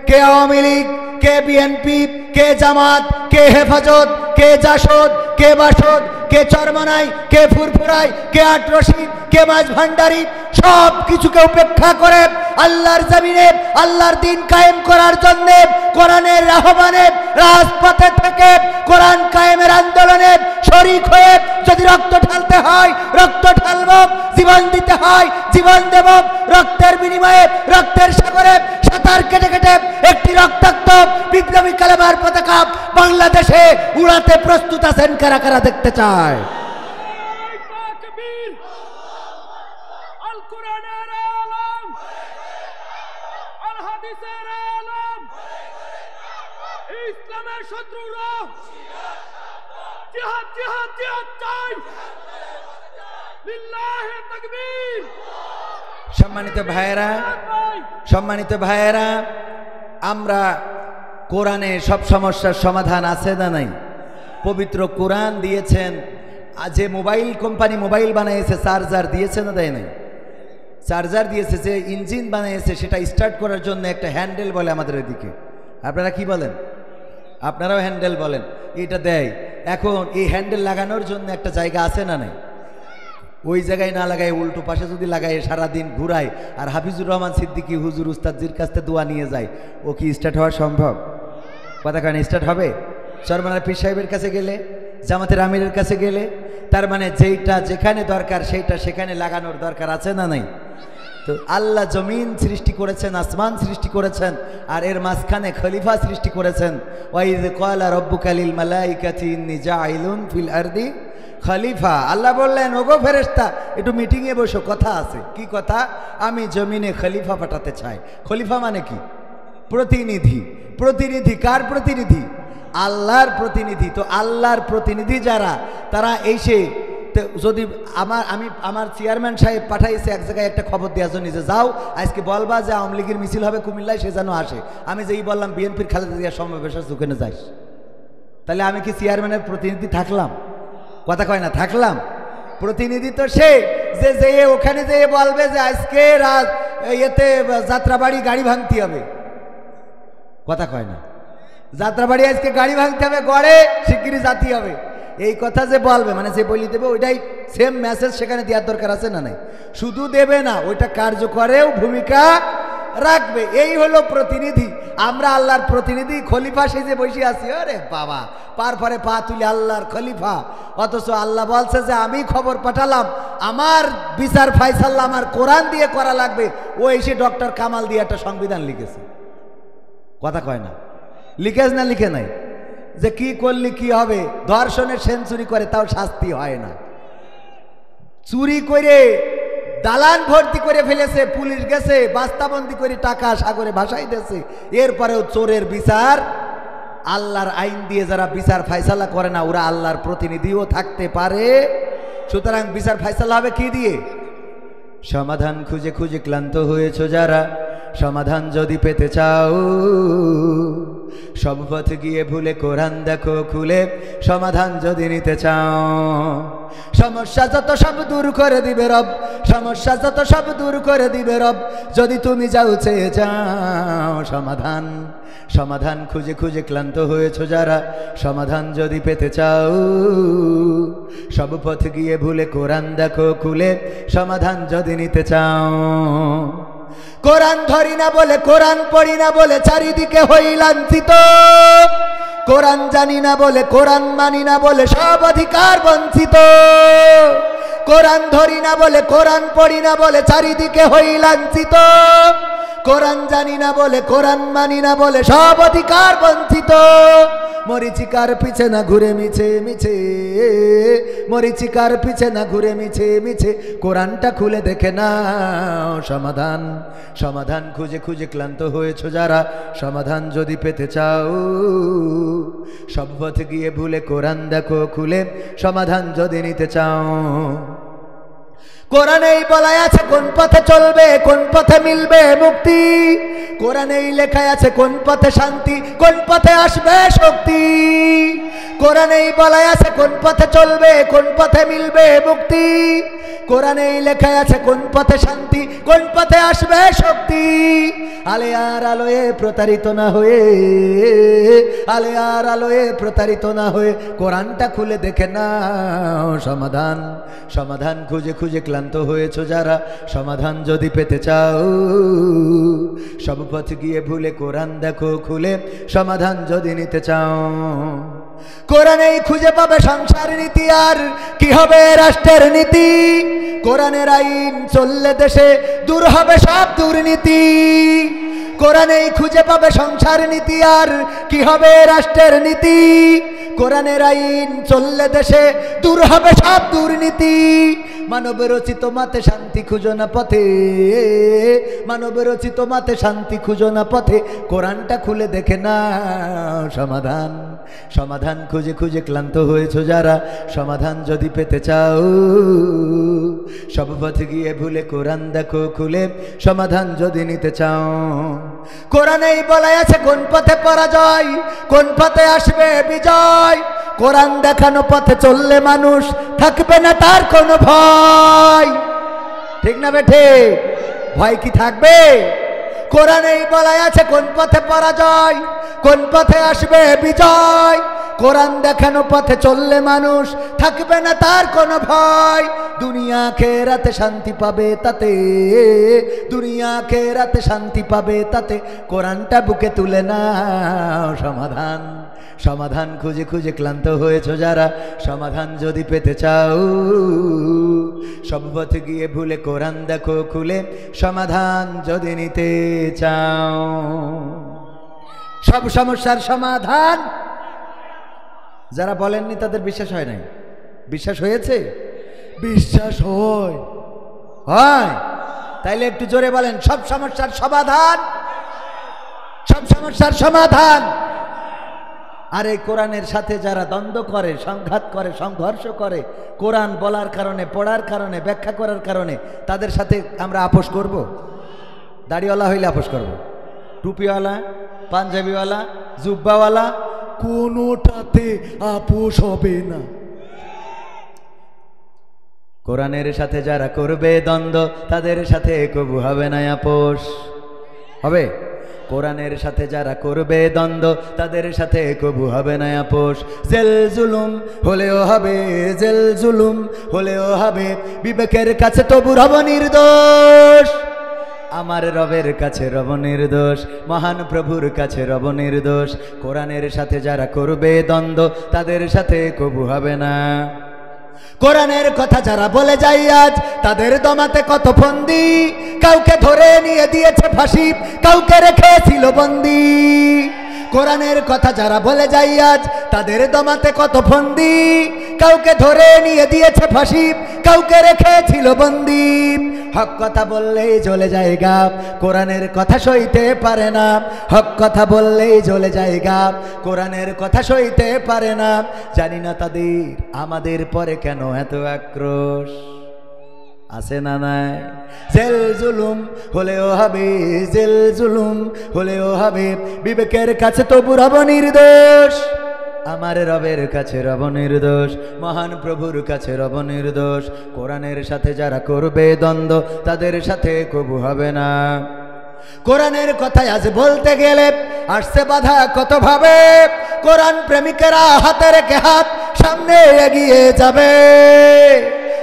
কে আওয়ামী লীগ, কে বিএনপি, কে জামাত, কে হেফাজত, কে জাসদ, কে বাসদ, কে চরমনাই, কে ফুরফুরাই, কে আটরশি, কে মাঝ ভান্ডারি, সব কিছুকে উপেক্ষা করে আল্লাহর জমিনে আল্লাহর দিন কায়েম করার জন্য কোরআনের আহ্বানে রাজপথে থেকে কোরআন কায়েমের আন্দোলনে শরীক হয়ে যদি রক্ত ঢালতে হয় রক্ত ঢালব, জীবন দিতে হয় জীবন দেব। রক্তের বিনিময়ে রক্তের সাগরে সাঁতার কেটে কেটে একটি রক্তাক্ত বিপ্লবী কালেমার পতাকা বাংলাদেশে উড়াতে প্রস্তুত আছেন কারা কারা দেখতে চায়? সম্মানিত ভাইয়েরা, সম্মানিত ভাইয়েরা, আমরা কোরআনে সব সমস্যার সমাধান আছে না নাই? পবিত্র কোরআন দিয়েছেন। যে মোবাইল কোম্পানি মোবাইল বানিয়েছে চার্জার দিয়েছে না দেয় নাই? চার্জার দিয়েছে। যে ইঞ্জিন বানিয়েছে সেটা স্টার্ট করার জন্য একটা হ্যান্ডেল বলে আমাদের এদিকে। আপনারা কি বলেন? আপনারাও হ্যান্ডেল বলেন। এটা দেয়। এখন এই হ্যান্ডেল লাগানোর জন্য একটা জায়গা আছে না নাই? ওই জায়গায় না লাগায় উল্টো পাশে যদি লাগায় সারাদিন ঘুরায় আর হাফিজুর রহমান সিদ্দিকী হুজুর উস্তাদজির কাছ থেকে দোয়া নিয়ে যায়, ও কি স্টার্ট হওয়া সম্ভব? কথা কারণে স্টার্ট হবে? চরমানার পীর সাহেবের কাছে গেলে, জামাতের আমিরের কাছে গেলে, তার মানে যেইটা যেখানে দরকার সেইটা সেখানে লাগানোর দরকার আছে না নাই? তো আল্লাহ জমিন সৃষ্টি করেছেন, আসমান সৃষ্টি করেছেন, আর এর মাঝখানে খলিফা সৃষ্টি করেছেন। ওয়াইদ ক্বালা রাব্বুকা লিল মালাইকাতি ইন্নী জাইলুন ফিল আরদি খলিফা। আল্লাহ বললেন, ওগো ফেরেশতা, একটু মিটিংয়ে বসো, কথা আছে। কি কথা? আমি জমিনে খলিফা পাঠাতে চাই। খলিফা মানে কি? প্রতিনিধি। প্রতিনিধি কার প্রতিনিধি? আল্লাহর প্রতিনিধি। তো আল্লাহর প্রতিনিধি যারা, তারা এসে যদি আমার চেয়ারম্যান সাহেব পাঠাইছে এক জায়গায় একটা খবর দেওয়ার জন্য যে যাও আজকে বলবা যে আওয়ামী লীগের মিছিল হবে কুমিল্লায়, সে যেন আসে। আমি যেই বললাম বিএনপির খালেদা জিয়া সমাবেশ ওখানে যাইস, তাহলে আমি কি চেয়ারম্যানের প্রতিনিধি থাকলাম? কথা কয় না, থাকলাম? প্রতিনিধি তো সে যে ওখানে যেয়ে বলবে যে আজকে এতে যাত্রাবাড়ি গাড়ি ভাঙতে হবে। কথা কয় না? যাত্রাবাড়ি আজকে গাড়ি ভাঙতে হবে, গড়ে শিগগিরই জাতি হবে, এই কথা যে বলবে, মানে যে বলি দেবে ওইটাই সেম মেসেজ সেখানে দেওয়ার দরকার আছে না নাই? শুধু দেবে না, ওইটা কার্যকরেও ভূমিকা রাখবে। এই হলো প্রতিনিধি। আমরা আল্লাহর প্রতিনিধি, খলিফা সেজে বসে আছি। আরে বাবা, পার পরে পা তুলে আল্লাহর খলিফা, অথচ আল্লাহ বলছে যে আমি খবর পাঠালাম, আমার বিচার ফাইসাল্লা আমার কোরআন দিয়ে করা লাগবে। ও এসে ডক্টর কামাল দিয়ে একটা সংবিধান লিখেছে। কথা কয় না, লিখেছ না লিখে নাই? যে কি করলি কি হবে, ধর্ষণের সেঞ্চুরি করে তাও শাস্তি হয় না, চুরি করে দালান ভর্তি করে ফেলেছে, পুলিশ গেছে বাস্তাবন্দি করে টাকা সাগরে ভাসাই দিয়েছে, এরপরেও চোরের বিচার আল্লাহর আইন দিয়ে যারা বিচার ফাইসালা করে না, ওরা আল্লাহর প্রতিনিধিও থাকতে পারে। সুতরাং বিচার ফাইসালা হবে কি দিয়ে? সমাধান খুঁজে খুঁজে ক্লান্ত হয়েছো যারা, সমাধান যদি পেতে চাও, সব পথ গিয়ে ভুলে কোরআন দেখো খুলে, সমাধান যদি নিতে চাও। সমস্যা যত সব দূর করে দিবে রব, সমস্যা যত সব দূর করে দিবে রব, যদি তুমি যাও চেয়ে যাও সমাধান। সমাধান খুঁজে খুঁজে ক্লান্ত হয়েছো যারা, সমাধান যদি পেতে চাও, সব পথ গিয়ে ভুলে কোরআন দেখো খুলে, সমাধান যদি নিতে চাও। কোরআন ধরি না বলে, কোরআন পড়ি না বলে চারিদিকে হই লাঞ্ছিত, কোরআন জানি না বলে, কোরআন মানি না বলে সব অধিকার বঞ্চিত। কোরআন ধরি না বলে, কোরআন পড়ি না বলে চারিদিকে হই লাঞ্ছিত, কোরআন জানি না বলে, কোরআন মানি না বলে সব অধিকার বঞ্চিত। মরিচিকার পিছে না ঘুরে মিছে মিছে, মরিচিকার পিছে না ঘুরে মিছে মিছে, কোরআনটা খুলে দেখে নাও সমাধান। সমাধান খুঁজে খুঁজে ক্লান্ত হয়েছো যারা, সমাধান যদি পেতে চাও, সব পথ গিয়ে ভুলে কোরআন দেখো খুলে, সমাধান যদি নিতে চাও। কোরআনেই বলা আছে কোন পথে চলবে, কোন পথে মিলবে মুক্তি, কোরআনেই লেখা আছে কোন পথে শান্তি, কোন পথে আসবে শক্তি। কোরআনেই বলা আছে কোন পথে চলবে, কোন পথে মিলবে মুক্তি, কোরআনেই লেখা আছে কোন পথে শান্তি, কোন পথে আসবে শক্তি। আলে আর আলোয় প্রতারিত না হয়ে, আলে আর আলোয় প্রতারিত না হয়ে, কোরআনটা খুলে দেখে নাও সমাধান। সমাধান খুঁজে খুঁজে ক্লান্ত হয়েছো যারা, সমাধান যদি পেতে চাও, সব পথ গিয়ে ভুলে কোরআন দেখো খুলে, সমাধান যদি নিতে চাও। কোরআনেই খুঁজে পাবে সংসার নীতি, আর কি হবে রাষ্ট্রের নীতি, কোরআনের আইন চললে দেশে দূর হবে সব দুর্নীতি। কোরআনেই খুঁজে পাবে সংসার নীতি, আর কি হবে রাষ্ট্রের নীতি, কোরআনের আইন চললে দেশে দূর হবে সব দুর্নীতি। মানব রচিত মাতে শান্তি খুঁজো না পথে, মানব রচিত মাতে শান্তি খুঁজো না পথে, কোরআনটা খুলে দেখে নাও সমাধান। সমাধান খুঁজে খুঁজে ক্লান্ত হয়েছো যারা, সমাধান যদি পেতে চাও, সব পথে গিয়ে ভুলে কোরআন দেখো খুলে, সমাধান যদি নিতে চাও। কোরআনেই বলা আছে কোন পথে পরাজয়, কোন পথে আসবে বিজয়, কোরআন দেখানো পথে চললে মানুষ থাকবে না তার কোনো ভয়। ঠিক না বেঠে? ভয় কি থাকবে? কোরআনেই বলা আছে কোন পথে পরাজয়, কোন পথে আসবে বিজয়, কোরআন দেখানো পথে চললে মানুষ থাকবে না তার কোনো ভয়। দুনিয়া খেরাতে শান্তি পাবে তাতে, দুনিয়া খেরাতে শান্তি পাবে তাতে, কোরআনটা বুকে তুলে নাও সমাধান। সমাধান খুঁজে খুঁজে ক্লান্ত হয়েছো যারা, সমাধান যদি পেতে চাও, সব পথে গিয়ে ভুলে কোরআন দেখো খুলে, সমাধান যদি নিতে চাও। সব সমস্যার সমাধান যারা বলেননি তাদের বিশ্বাস হয় নাই। বিশ্বাস হয়েছে? বিশ্বাস হয়, হয়। তাইলে একটু জোরে বলেন, সব সমস্যার সমাধান, সব সমস্যার সমাধান। আর এই কোরআনের সাথে যারা দ্বন্দ্ব করে, সংঘাত করে, সংঘর্ষ করে, কোরআন বলার কারণে, পড়ার কারণে, ব্যাখ্যা করার কারণে, তাদের সাথে আমরা আপোষ করব? দাড়িওয়ালা হইলে আপোষ করব, টুপিওয়ালা, পাঞ্জাবিওয়ালা, জুব্বাওয়ালা, কোনোটাতে আপোষ হবে না। কোরআনের সাথে যারা করবে দ্বন্দ্ব, তাদের সাথে কবু হবে না আপোষ। হবে? কোরআনের সাথে যারা করবে দ্বন্দ্ব তাদের সাথে কবু হবে না আপোষ। জেল জুলুম হলেও হবে, জেল জুলুম হলেও হবে, বিবেকের কাছে তবু রব নির্দোষ। আমার রবের কাছে রব নির্দোষ, মহান প্রভুর কাছে রব নির্দোষ। কোরআনের সাথে যারা করবে দ্বন্দ্ব তাদের সাথে কবু হবে না। কোরআনের কথা যারা বলে যায় আজ তাদের দমাতে কত ফন্দি, কাউকে ধরে নিয়ে দিয়েছে ফাঁসি, কাউকে রেখেছিল বন্দি। কোরআনের কথা যারা বলে যায় আজ তাদের দমাতে কত ফন্দি, কাউকে ধরে নিয়ে দিয়েছে ফাঁসি, কাউকে রেখেছিল বন্দি। হক কথা বললেই জ্বলে যায় গাব, কোরআনের কথা সইতে পারে না। হক কথা বললেই জ্বলে যায় গাব, কোরআনের কথা সইতে পারে না। জানি না তাদের আমাদের পরে কেন এত আক্রোশ, আছে না নাই? জেল জুলুম হলেও হবে, জেল জুলুম হলেও হবে, বিবেকের কাছে তবু রব নির্দোষ। আমার রবের কাছে রব নির্দোষ, মহান প্রভুর কাছে রব নির্দোষ। কোরআনের সাথে যারা করবে দ্বন্দ্ব তাদের সাথে কবু হবে না। কোরআনের কথায় আজ বলতে গেলে আসছে বাধা কত ভাবে, কোরআন প্রেমিকেরা হাতে রেখে হাত সামনে এগিয়ে যাবে।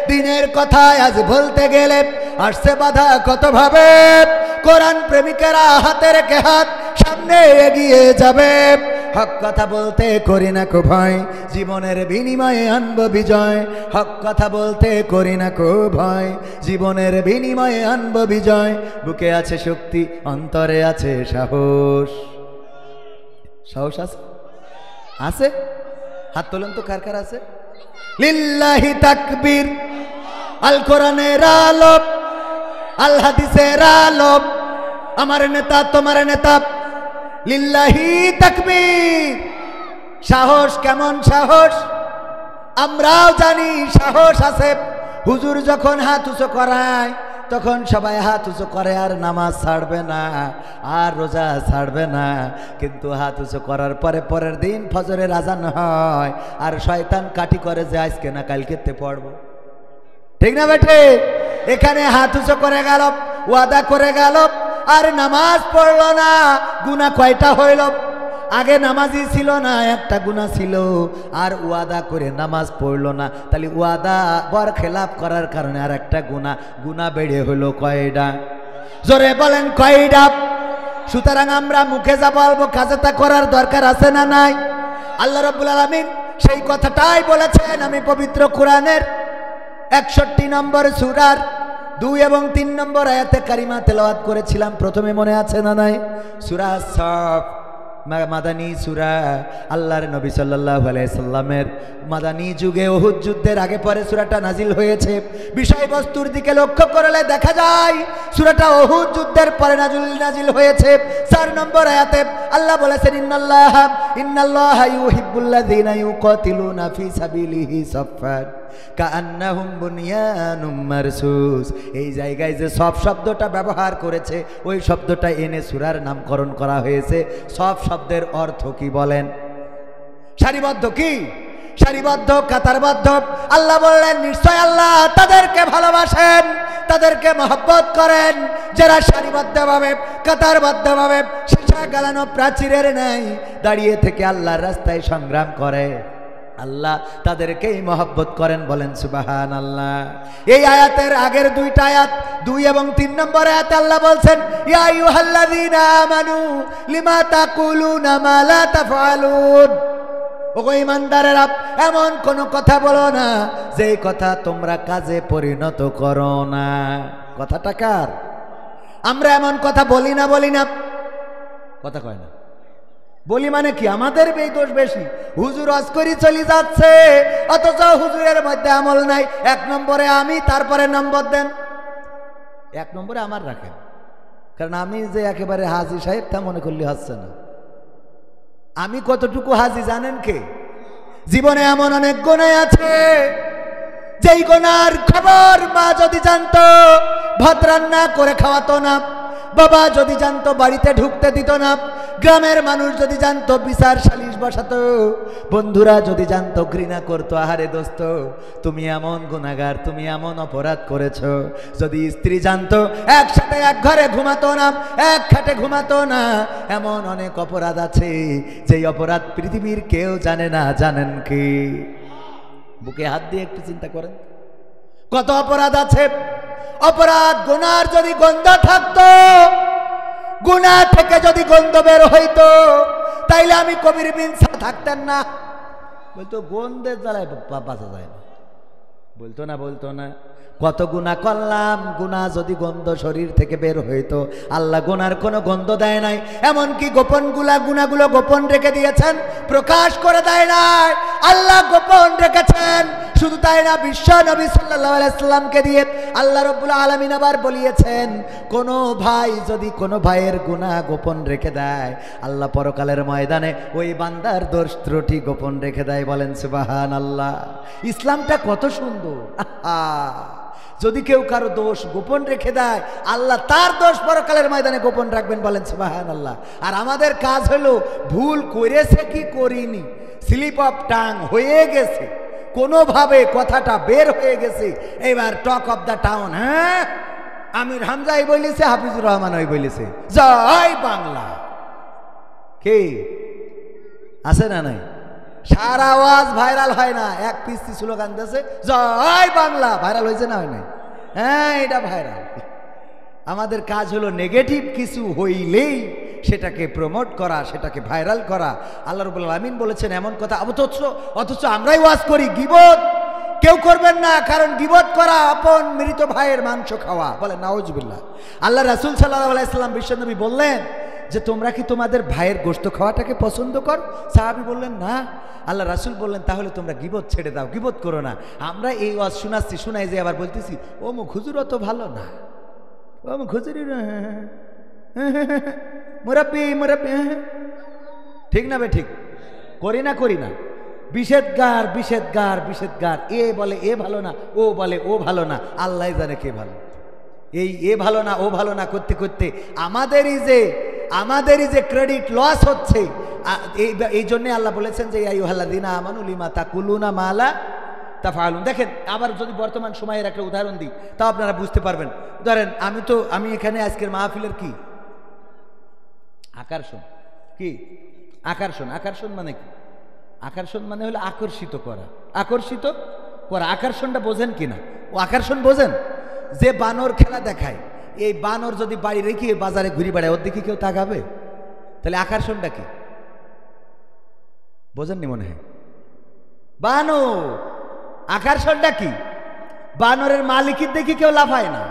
দিনের কথায় আজ বলতে গেলে আসছে বাধা কত ভাবে, কোরআন প্রেমিকেরা হাতে রেখে হাত সামনে এগিয়ে যাবে। হক কথা বলতে করি না কো ভয়, জীবনের বিনিময়ে আনব বিজয়। হক কথা বলতে করি না কো ভয়, জীবনের বিনিময়ে আনব বিজয়। বুকে আছে শক্তি, অন্তরে আছে সাহস। সাহস আছে? আছে? হাত তোলেন তো কার কার আছে? লিল্লাহি তাকবীর, আল কোরআনের আলো, আল হাদিসের আলো, আমার নেতা তোমার নেতা। লিল্লাহি তাকবীর। সাহস কেমন সাহস? আমরাও জানি সাহস আছে। হুজুর যখন হাত উঁচু করায় তখন সবাই হাত উঁচু করে, আর নামাজ ছাড়বে না, আর রোজা ছাড়বে না। কিন্তু হাত উঁচু করার পরে পরের দিন ফজরের আজান হয়, আর শয়তান কাটি করে যে আজকে না কালকেতে পড়বো। ঠিক না বেটে? এখানে হাত উঁচু করে গেল, ওয়াদা করে গেল, আর নামাজ পড়লো না। গুনাহ কয়টা হইল? আগে নামাজি ছিল না, একটা গুনাহ ছিল, আর ওয়াদা করে নামাজ পড়লো না। তাহলে ওয়াদা বর খেলাপ করার কারণে আর একটা গুনাহ বেড়ে হলো কয়টা? জোরে বলেন কয়টা? সুতরাং আমরা মুখে যা বলবো কাজে তা করার দরকার আছে না নাই? আল্লাহ রাব্বুল আলামিন সেই কথাটাই বলেছেন। আমি পবিত্র কোরআনের 61 নম্বর সূরার 2 এবং 3 নম্বর আয়াতে কারিমা তেলাওয়াত করেছিলাম। প্রথমে মনে আছে না নাই? সূরা সাফ, মাদানী সূরা। আল্লাহর নবী সাল্লাল্লাহু আলাইহি সাল্লামের মাদানী যুগে উহুদ যুদ্ধের আগে পরে সূরাটা নাজিল হয়েছে। বিষয়বস্তুর দিকে লক্ষ্য করলে দেখা যায় সূরাটা উহুদ যুদ্ধের পরে নাজিল হয়েছে। 4 নম্বর আয়াতে আল্লাহ বলেছেন, ইন্নাল্লাহা ইউহিব্বুল্লাযীনা ইউকাতিলুনা ফি সাবিলিহি সাফফান কাআন্নাহুম বুনিয়ানুম মারসুস। এই জায়গায় যে সব শব্দটা ব্যবহার করেছে ওই শব্দটা এনে সূরার নামকরণ করা হয়েছে। সব শব্দের অর্থ কি বলেন? সারিবদ্ধ। কি সারিবদ্ধ? কাতারবদ্ধ। আল্লাহ বললেন নিশ্চয় আল্লাহ তাদেরকে ভালোবাসেন, তাদেরকে মহব্বত করেন যারা সারিবদ্ধভাবে কাতারবদ্ধভাবে সীসা গালানো প্রাচীরের ন্যায় দাঁড়িয়ে থেকে আল্লাহর রাস্তায় সংগ্রাম করে। আল্লাহ তাদেরকেই মহব্বত করেন। বলেন সুবহানাল্লাহ। এই আয়াতের আগের 2টা আয়াত 2 এবং 3 নম্বর আয়াতে আল্লাহ বলছেন, ইয়া আইয়ুহাল্লাযীনা আমানু লিমা তাকুলুনা মা লা তাফআলুন। ওগো ঈমানদারেরা, এমন কোন কথা বলো না যেই কথা তোমরা কাজে পরিণত করো না। কথাটা কার? আমরা এমন কথা বলি না? কথা কয় না। বলি মানে কি? আমাদের এই দোষ বেশি। হুজুর ওয়াজ করি চলে যাচ্ছে, অথচ হুজুরের মধ্যে আমল নাই। 1 নম্বরে আমি, তারপরে নম্বর দেন। 1 নম্বরে আমার রাখেন, কারণ আমি যে একেবারে হাজী সাহেব তা মনে করলে হচ্ছে না। আমি কতটুকু হাজী জানেন কে? জীবনে এমন অনেক গুনাহ আছে যেই গুনার খবর মা যদি জানতো ভাত রান্না করে খাওয়াতো না, বাবা যদি জানতো বাড়িতে ঢুকতে দিত না, গ্রামের মানুষ যদি জানতো বিচার সালিশ বসাতো, বন্ধুরা যদি জানতো ঘৃণা করতো। আহারে দোস্ত, তুমি এমন গুনাহগার, তুমি এমন অপরাধ করেছো। যদি স্ত্রী জানতো একসাথে এক ঘরে ঘুমাতো না, এক খাটে ঘুমাতো না, এমন অনেক অপরাধ আছে যেই অপরাধ পৃথিবীর কেউ জানে না। জানেন কি? বুকে হাত দিয়ে একটু চিন্তা করেন, কত অপরাধ আছে। অপরাধ গুনার যদি গন্ধ থাকতো, গুনাহ থেকে যদি গন্ধ বের হইতো, তাইলে আমি কবির বিন সাদ থাকতেন না। বলতো গন্ধের জ্বালায় বাঁচা যায় না, বলতো না কত গুনাহ করলাম, গুনাহ যদি গন্ধ শরীর থেকে বের হইতো। আল্লাহ গুনার কোনো গন্ধ দেয় নাই, এমনকি গোপন গুনাহগুলো গোপন রেখে দিয়েছেন, প্রকাশ করে দেয় নাই। আল্লাহ গোপন রেখেছেন। শুধু তাই না, বিশ্ব নবী সাল্লাল্লাহু আলাইহি সাল্লামকে দিয়ে আল্লাহ রাব্বুল আলামিন আবার বলিয়েছেন, কোনো ভাই যদি কোনো ভাইয়ের গুনাহ গোপন রেখে দেয়, আল্লাহ পরকালের ময়দানে ওই বান্দার দোষ ত্রুটি গোপন রেখে দেয়। বলেন সুবহানাল্লাহ। ইসলামটা কত সুন্দর। যদি কেউ কারো দোষ গোপন রেখে দেয়, আল্লাহ তার দোষ পরকালের ময়দানে গোপন রাখবেন। বলেন সুবহানাল্লাহ। আর আমাদের কাজ হলো, ভুল করেছে কি করিনি, স্লিপ অফ টাং হয়ে গেছে, কোনোভাবে কথাটা বের হয়ে গেছে, এবার টক অফ দ্য টাউন। হ্যাঁ, আমির হামজাই বলেছে, হাফিজুর রহমান ওই বলেছে, জয় বাংলা। কে আছে না নাই? সারা আওয়াজ ভাইরাল হয় না, এক পিস্তি স্লোগান দিয়েছে জয় বাংলা, ভাইরাল হয়েছে না? হয় নাই? হ্যাঁ, এটা ভাইরাল। আমাদের কাজ হলো নেগেটিভ কিছু হইলেই সেটাকে প্রমোট করা, সেটাকে ভাইরাল করা। আল্লাহ রাব্বুল আলামিন বলেছেন এমন কথা, অথচ আমরাই ওয়াজ করি গীবত কেউ করবেন না, কারণ গীবত করা আপন মৃত ভাইয়ের মাংস খাওয়া। বলে নাউজুবিল্লাহ। আল্লাহ রাসূল সাল্লাল্লাহু আলাইহি সাল্লাম বিশ্বনবী বললেন যে তোমরা কি তোমাদের ভাইয়ের গোশত খাওয়াটাকে পছন্দ কর? সাহাবী বললেন না। আল্লাহ রাসূল বললেন তাহলে তোমরা গীবত ছেড়ে দাও, গীবত করো না। আমরা এই ওয়াজ শোনাচ্ছি, শোনাই যে আবার বলতেছি ও হুজুর অত ভালো না, ও হুজুরি মুরাব্বি, ঠিক না বে ঠিক? করি না বিষেদগার। এ বলে এ ভালো না, ও বলে ও ভালো না, আল্লাহ জানে কে ভালো। এই এ ভালো না ও ভালো না করতে করতে আমাদেরই যে ক্রেডিট লস হচ্ছে। এই জন্যে আল্লাহ বলেছেন যে আইয়ুহাল্লাযীনা আমানু লিমা তাকুলুনা মা লা তাফআলুন। দেখেন, আবার যদি বর্তমান সময়ের একটা উদাহরণ দিই তাও আপনারা বুঝতে পারবেন। ধরেন আমি এখানে আজকের মাহফিলের কি আকর্ষণ, কি আকর্ষণ মানে কি? আকর্ষণ মানে হলো আকর্ষিত করা। আকর্ষণটা বোঝেন কিনা? ও আকর্ষণ বোঝেন? যে বানর খেলা দেখায়, এই বানর যদি বাড়ি রেখে বাজারে ঘুরে বেড়ায়, ওর দিকে কেউ তাকাবে? তাহলে আকর্ষণটা কি বোঝেননি মনে হয়? বানর আকর্ষণটা কি? বানরের মালিকের দেখি কেউ লাফায় না,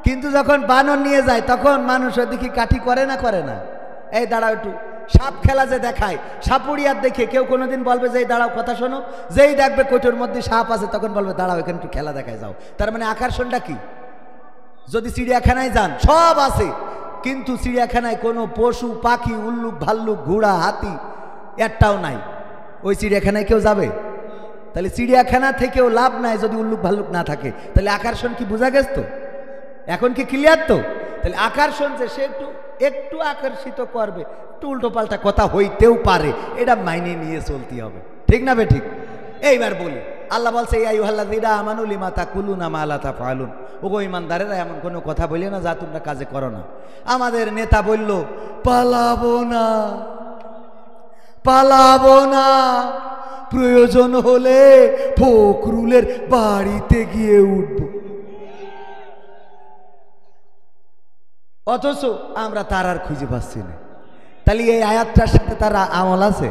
কিন্তু যখন বানর নিয়ে যায় তখন মানুষ ওর দিকে কাঠি করে না? এই দাঁড়াও একটু। সাপ খেলা যে দেখায়, সাপুড়িয়ার দেখে কেউ কোনোদিন বলবে যে এই দাঁড়াও কথা শোনো? যেই দেখবে কোটোর মধ্যে সাপ আছে তখন বলবে দাঁড়াও এখানে একটু খেলা দেখায় যাও। তার মানে আকর্ষণটা কি? যদি চিড়িয়াখানায় যান সব আছে, কিন্তু চিড়িয়াখানায় কোনো পশু পাখি, উল্লুক ভাল্লুক, ঘোড়া, হাতি একটাও নাই, ওই চিড়িয়াখানায় কেউ যাবে? তাহলে চিড়িয়াখানা থেকেও লাভ নাই যদি উল্লুক ভাল্লুক না থাকে। তাহলে আকর্ষণ কি বোঝা গেছে তো? এখন কি ক্লিয়ার তো? তাহলে আকর্ষণ যে সে একটু আকর্ষিত করবে, একটু উল্টো পাল্টা কথা হইতেও পারে, এটা মাইনে নিয়ে চলতে হবে। ঠিক না বে ঠিক? এইবার বলি, আল্লাহ বলছে ইয়া আইয়ুহাল্লাযীনা আমানু লিমা তাকুলুনা মা লা তাফআলুন। ওগো ঈমানদারেরা, এমন কোনো কথা বলে না যা তোমরা কাজে করো না। আমাদের নেতা বলল পালাবো না, প্রয়োজন হলে ফখরুলের বাড়িতে গিয়ে উঠবো। অথচ আমরা তার আর খুঁজে পাচ্ছি না। তাহলে এই আয়াতটার সাথে তার আমল আছে?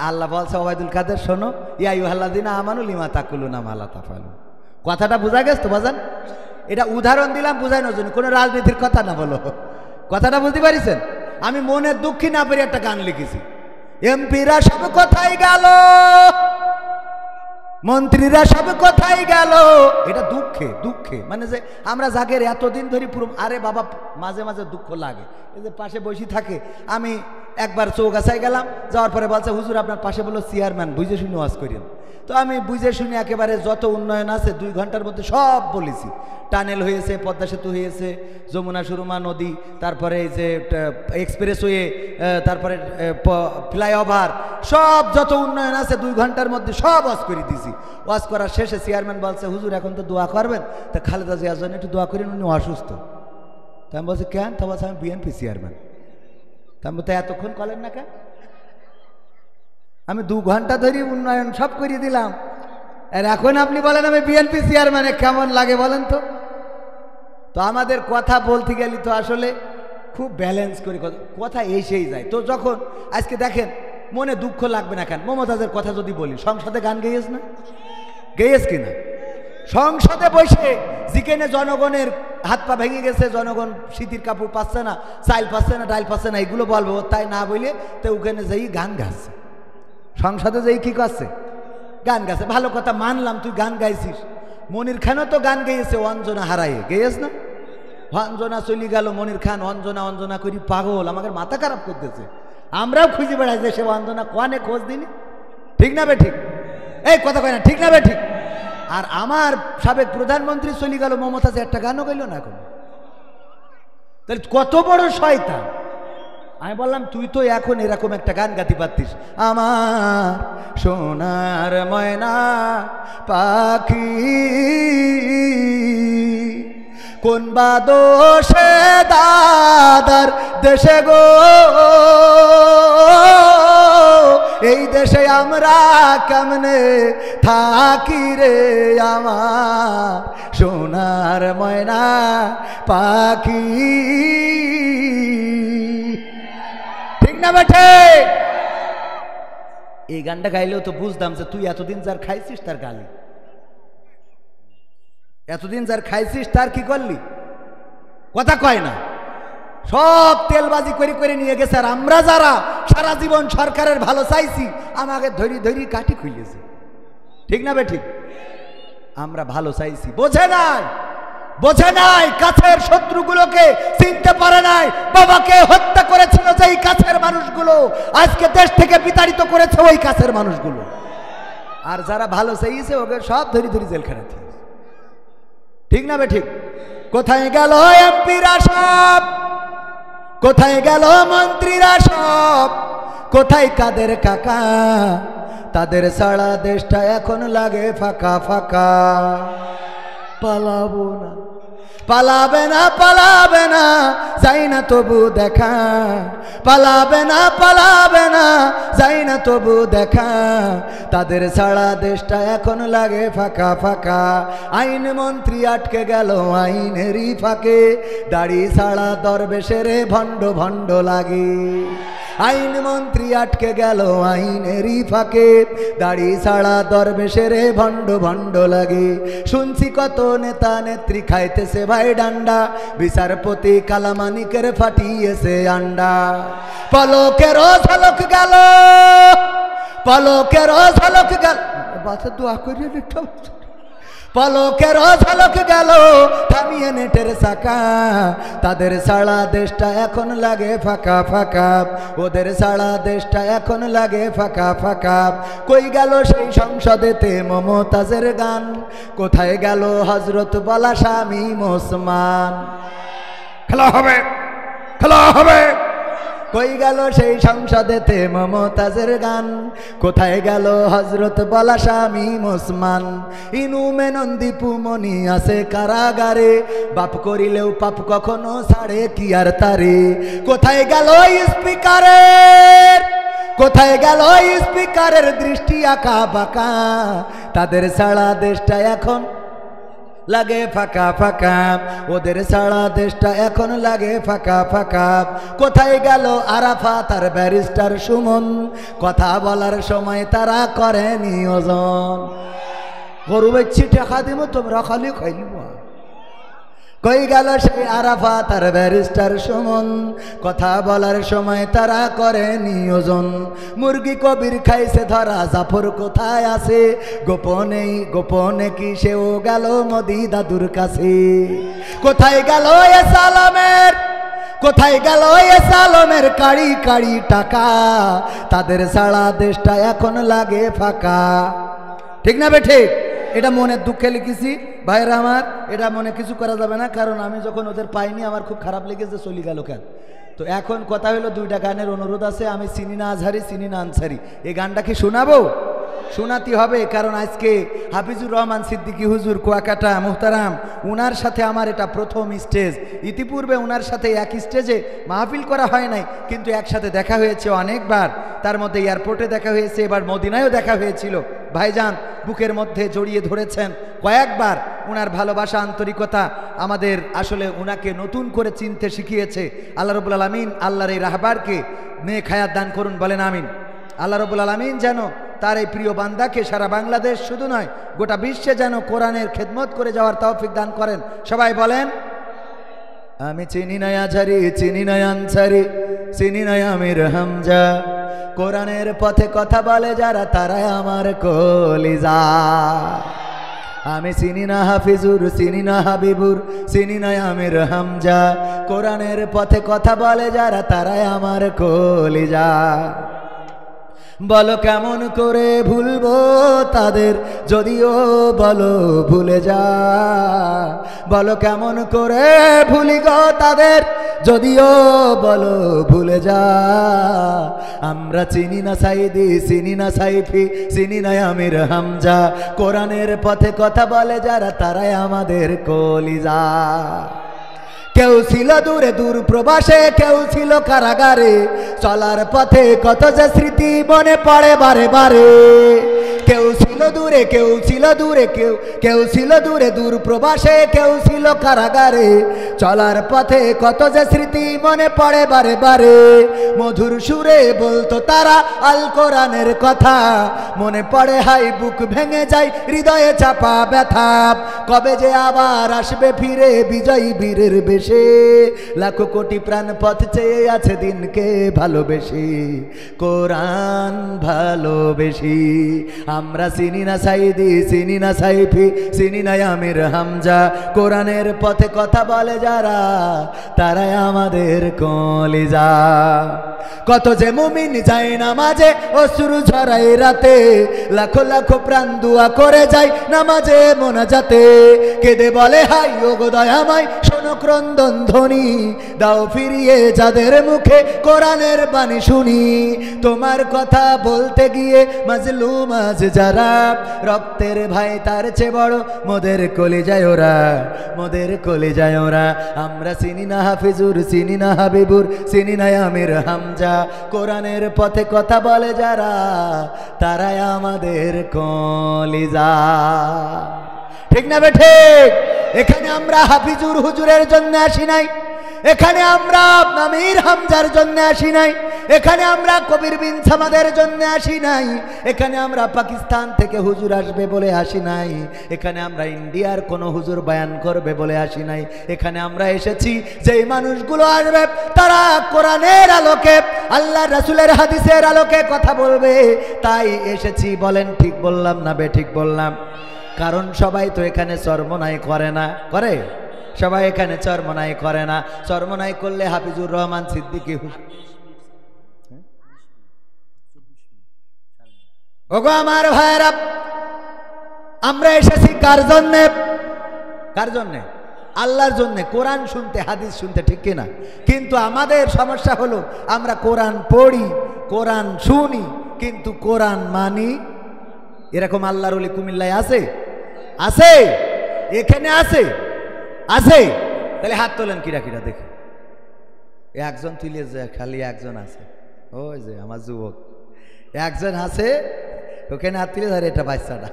আল্লাহ বলছে ওবায়দুল কাদের শোনো, ইয়া আইয়ুহাল্লাযীনা আমানু লিমা তাকুলুনা মা লা তাফআলুন। কথাটা বোঝা গেছে তো বাজান? এটা উদাহরণ দিলাম বুঝানোর জন্য, কোনো রাজনীতির কথা না বলো। কথাটা বুঝতে পারিছেন? আমি মনের দুঃখী না পেরে একটা গান লিখেছি, এমপিরা সব কোথায় গেল, মন্ত্রীরা সব কোথায় গেল। এটা দুঃখে মানে যে আমরা জাগের এতদিন ধরে পুরো, আরে বাবা মাঝে মাঝে দুঃখ লাগে। এই যে পাশে বসে থাকে, আমি একবার চৌগাছায় গেলাম, যাওয়ার পরে বলছে হুজুর আপনার পাশে বললো চেয়ারম্যান, বুঝে শুনে ওয়াজ করেন। তো আমি বুঝে শুনে একেবারে যত উন্নয়ন আছে 2 ঘন্টার মধ্যে সব বলেছি। টানেল হয়েছে, পদ্মা সেতু হয়েছে, যমুনা সুরমা নদী, তারপরে এই যে এক্সপ্রেসওয়ে, তারপরে ফ্লাইওভার, সব যত উন্নয়ন আছে 2 ঘন্টার মধ্যে সব ওয়াজ করে দিয়েছি। ওয়াজ করার শেষে চেয়ারম্যান বলছে হুজুর এখন তো দোয়া করবেন, তা খালেদা জিয়ার জন্য একটু দোয়া করেন, উনি অসুস্থ। তা আমি বলছি কেন? তা বলছে আমি বিএনপি চেয়ারম্যান। তা আমি তো এতক্ষণ করেন না কেন? আমি 2 ঘন্টা ধরে উন্নয়ন সব করে দিলাম, আর এখন আপনি বলেন আমি বিএনপি চেয়ারম্যানে, কেমন লাগে বলেন তো? তো আমাদের কথা বলতে গেলে তো আসলে খুব ব্যালেন্স করে কথা এসেই যায়। তো যখন আজকে দেখেন মনে দুঃখ লাগবে না কেন, মমতাজের কথা যদি বলি, সংসদে গান গেয়েছ না? গেয়েছ কিনা? সংসদে বসে যেখানে জনগণের হাত পা ভেঙে গেছে, জনগণ শীতের কাপড় পাচ্ছে না, চাইল পাচ্ছে না, ডাইল পাচ্ছে না, এগুলো বলবো, তাই না বলে তো ওখানে যাই গান গাচ্ছে। সংসদে যাই কি করছে? গান গাছে। ভালো কথা, মানলাম তুই গান গাইছিস। মনির খানও তো গান গেয়েছে অঞ্জনা হারায়ে, গেয়েছ না? অঞ্জনা চলে গেল, মনির খান অঞ্জনা অঞ্জনা করি পাগল, আমাদের মাথা খারাপ করতেছে। আমরাও খুঁজে বেড়াই যে সে অঞ্জনা কোয়ানে খোঁজ দিনি, ঠিক না বে ঠিক? এই কথা কয় না, ঠিক না বে ঠিক? আর আমার সাবেক প্রধানমন্ত্রী চলে গেল, মমতাজ একটা গানও গাইল না এখন। তাহলে কত বড় শয়তান! আমি বললাম তুই তো এখন এরকম একটা গান গাতে পারতিস, আমার সোনার ময়না পাখি কোন বা দোষে দাদার দেশে গো, এই দেশে আমরা কেমনে থাকি রে আমার সোনার ময়না পাখি, ঠিক না বেঠে? এই গানটা গাইলেও তো বুঝতাম যে তুই এতদিন যার খাইছিস তার গালি, এতদিন যার খাইছিস তার কি করলি? কথা কয় না, সব তেলবাজি করে করে নিয়ে গেছে। আর আমরা যারা সারা জীবন সরকারের ভালো চাইছি, আমাকে ধরি ধরি কাটি খুইলেছে, ঠিক না বে ঠিক? আমরা ভালো চাইছি, বোঝে নাই, বোঝে নাই, কাছের শত্রুগুলোকে চিনতে পারে নাই। বাবাকে হত্যা করেছিল যেই কাছের মানুষগুলো, আজকে দেশ থেকে বিতাড়িত করেছে ওই কাছের মানুষগুলো। আর যারা ভালো চাইছে ওকে সব ধরি ধরি জেলখানায়, ঠিক না বে ঠিক? কোথায় গেল এমপিরা সব, কোথায় গেল মন্ত্রীরা সব, কোথায় কাদের কাকা? তাদের সারা দেশটা এখন লাগে ফাঁকা ফাঁকা। পালাবো না, পালাবে না, পালাবে না, যাই না তবু দেখা, পালাবে না, পালাবে না, যাই না তবু দেখা, তাদের সারা দেশটা এখন লাগে ফাঁকা ফাঁকা। আইন মন্ত্রী আটকে গেল আইনেরই ফাঁকে, দাড়ি ছাড়া দরবেশের ভণ্ড ভণ্ড লাগে। আইন মন্ত্রী আটকে গেল আইনেরই ফাঁকে, দাড়ি ছাড়া দরবেশের ভণ্ড ভণ্ড লাগে। শুনছি কত নেতা নেত্রী খাইতেছে ভাই ডান্ডা, বিচারপতি কালামানিকের ফাটিয়েছে আন্ডা। পলকের ঝলক গেল, পলকের ঝলক গেল, বাচ্চা দোয়া করিয়ে লিখতে, পলকের ঝলক গেল থামিয়ে নেটের চাকা, তাদের সারা দেশটা এখন লাগে ফাঁকা ফাঁকা, ওদের সারা দেশটা এখন লাগে ফাঁকা ফাঁকা। কই গেল সেই সংসদেতে মমতাজের গান, কোথায় গেল হজরত বলা স্বামী ওসমান? খেলা হবে, খেলা হবে। কই গেল সেই সংসদেতে মমতাজের গান, কোথায় গেল হজরত বলা স্বামী ওসমান? ইনু মেনন দীপু মনি আছে কারাগারে, বাপ করিলেও পাপ কখনো ছাড়ে কি আর তারে। কোথায় গেল স্পিকারের, কোথায় গেল স্পিকারের দৃষ্টি আঁকা বাঁকা, তাদের সারা দেশটা এখন লাগে ফাঁকা ফাঁকা, ওদের সারা দেশটা এখন লাগে ফাঁকা ফাঁকা। কোথায় গেল আরাফাত আর ব্যারিস্টার সুমন, কথা বলার সময় তারা করে নিয়োজন? গরু বেচছি টাকা দিব তোমরা খালি খাইলিব। কই গেল সেই আরাফাত আর ব্যারিস্টার সুমন, কথা বলার সময় তারা করে নিয়োজন? মুরগি কবির খাইছে ধরা, জাফর কোথায় আছে? গোপনে গোপনে কি সেও গেল মোদি দাদুর কাছে? কোথায় গেল এ সালামের, কোথায় গেল এস আলমের কাড়ি কাড়ি টাকা, তাদের সারা দেশটা এখন লাগে ফাঁকা। ঠিক না বে ঠিক? এটা মনের দুঃখে লিখেছি ভাইরা আমার, এটা মনে কিছু করা যাবে না, কারণ আমি যখন ওদের পাইনি আমার খুব খারাপ লেগেছে, চলে গেল কেন। তো এখন কথা হলো দুইটা গানের অনুরোধ আছে, আমি চিনি না আজহারি চিনি না আনসারি, এই গানটা কি শোনাবো? শোনাতে হবে, কারণ আজকে হাফিজুর রহমান সিদ্দিকী হুজুর কুয়াকাটা মুহতারাম, উনার সাথে আমার এটা প্রথম স্টেজ। ইতিপূর্বে উনার সাথে এক স্টেজে মাহফিল করা হয় নাই, কিন্তু একসাথে দেখা হয়েছে অনেকবার, তার মধ্যে এয়ারপোর্টে দেখা হয়েছে, এবার মদিনায়ও দেখা হয়েছিল। ভাইজান বুকের মধ্যে জড়িয়ে ধরেছেন কয়েকবার, উনার ভালোবাসা আন্তরিকতা আমাদের আসলে উনাকে নতুন করে চিনতে শিখিয়েছে। আল্লাহ রাব্বুল আলামিন আল্লাহর এই রাহবারকে নেক হায়াত দান করুন, বলেন আমিন। আল্লাহ রাব্বুল আলামিন যেন তার এই প্রিয় বান্দাকে সারা বাংলাদেশ শুধু নয় গোটা বিশ্বে যেন কোরআনের খেদমত করে যাওয়ার তৌফিক দান করেন, সবাই বলেন। আমি চিনি না আজহারি চিনি না আনসারি চিনি না আমির হামজা, কোরআনের পথে কথা বলে যারা তারাই আমার কলিজা। আমি চিনি না হাফিজুর চিনি না হাবিবুর চিনি না আমির হামজা, কোরআনের পথে কথা বলে যারা তারাই আমার কলিজা। বলো কেমন করে ভুলবো তাদের, যদিও বলো ভুলে যা। বলো কেমন করে ভুলি গো তাদের, যদিও বলো ভুলে যা। আমরা চিনি না সাইদি চিনি না সাইফি চিনি না আমির হামজা, কোরআনের পথে কথা বলে যারা তারাই আমাদের কলিজা। কেউ ছিল দূরে দূর প্রবাসে, কেউ ছিল কারাগারে, চলার পথে কত যে স্মৃতি মনে পড়ে বারে বারে। কেউ ছিল দূরে কেউ ছিল দূরে কেউ ছিল দূরে দূর প্রবাসে, কেউ ছিল কারাগারে, চলার পথে কত যে স্মৃতি মনে পড়ে বারে বারে। মধুর সুরে বলতো তারা আল কোরআনের কথা, মনে পড়ে হাই বুক ভেঙে যায় হৃদয়ে চাপা ব্যথা। কবে যে আবার আসবে ফিরে বিজয়ী বীরের বেশে, লাখো কোটি প্রাণ পথ চেয়ে আছে দিনকে ভালোবেসে, কোরআন ভালোবেসি। আমরা চিনি না সাইদি চিনি না সাইফি চিনি না আমির হামজা, কোরআনের পথে কথা বলে যারা তারাই আমাদের কলিজা। কত যে মুমিন যায় নামাজে অশ্রু ঝরায় রাতে, লাখো লাখো প্রাণ দুয়া করে যায় নামাজে মোনাজাতে। কেঁদে বলে হাই ওগো দয়াময় শোনো ক্রন্দন ধ্বনি, দাও ফিরিয়ে যাদের মুখে কোরআনের বাণী শুনি। তোমার কথা বলতে গিয়ে মাজলুম আজ যারা, রক্তের ভাই তার চেয়ে বড় মোদের কলিজায় ওরা, মোদের কলিজায় ওরা। আমরা চিনি না হাফিজুর চিনি না হাবিবুর চিনি না আমির হামজা, কোরআনের পথে কথা বলে যারা তারাই আমাদের কলিজা। ঠিক না বে ঠিক? এখানে আমরা হাফিজুর হুজুরের জন্য আসি নাই, এখানে আমরা আমির হামজার জন্য আসি নাই, এখানে আমরা কবির বিন সামাদের জন্য আসি নাই, এখানে আমরা পাকিস্তান থেকে হুজুর আসবে বলে আসি নাই, এখানে আমরা ইন্ডিয়ার কোনো হুজুর বয়ান করবে বলে আসি নাই। এখানে আমরা এসেছি যেই মানুষগুলো আসবে তারা কোরআনের আলোকে আল্লাহ রাসূলের হাদিসের আলোকে কথা বলবে, তাই এসেছি। বলেন ঠিক বললাম না বে ঠিক বললাম? কারণ সবাই তো এখানে চরমনাই করে না, করে? সবাই এখানে চরমনাই করে না। চরমনাই করলে হাফিজুর রহমান সিদ্দিকী ওগো আমার ভাইরা, আমরা এসেছি কার জন্যে? কার জন্যে? আল্লাহর জন্যে, কোরআন শুনতে হাদিস শুনতে, ঠিক কিনা? কিন্তু আমাদের সমস্যা হলো আমরা কোরআন পড়ি কোরআন শুনি কিন্তু কোরআন মানি। এরকম আল্লাহর ওলি কুমিল্লায় আছে? আছে? এখানে আছে? আছে? তাহলে হাত তোলেন কিরা কিরা দেখি। একজন তুলে যে খালি একজন আছে, ওই যে আমার যুবক একজন আছে, ওখানে হাত তুলে ধরে এটা বাচ্চাটা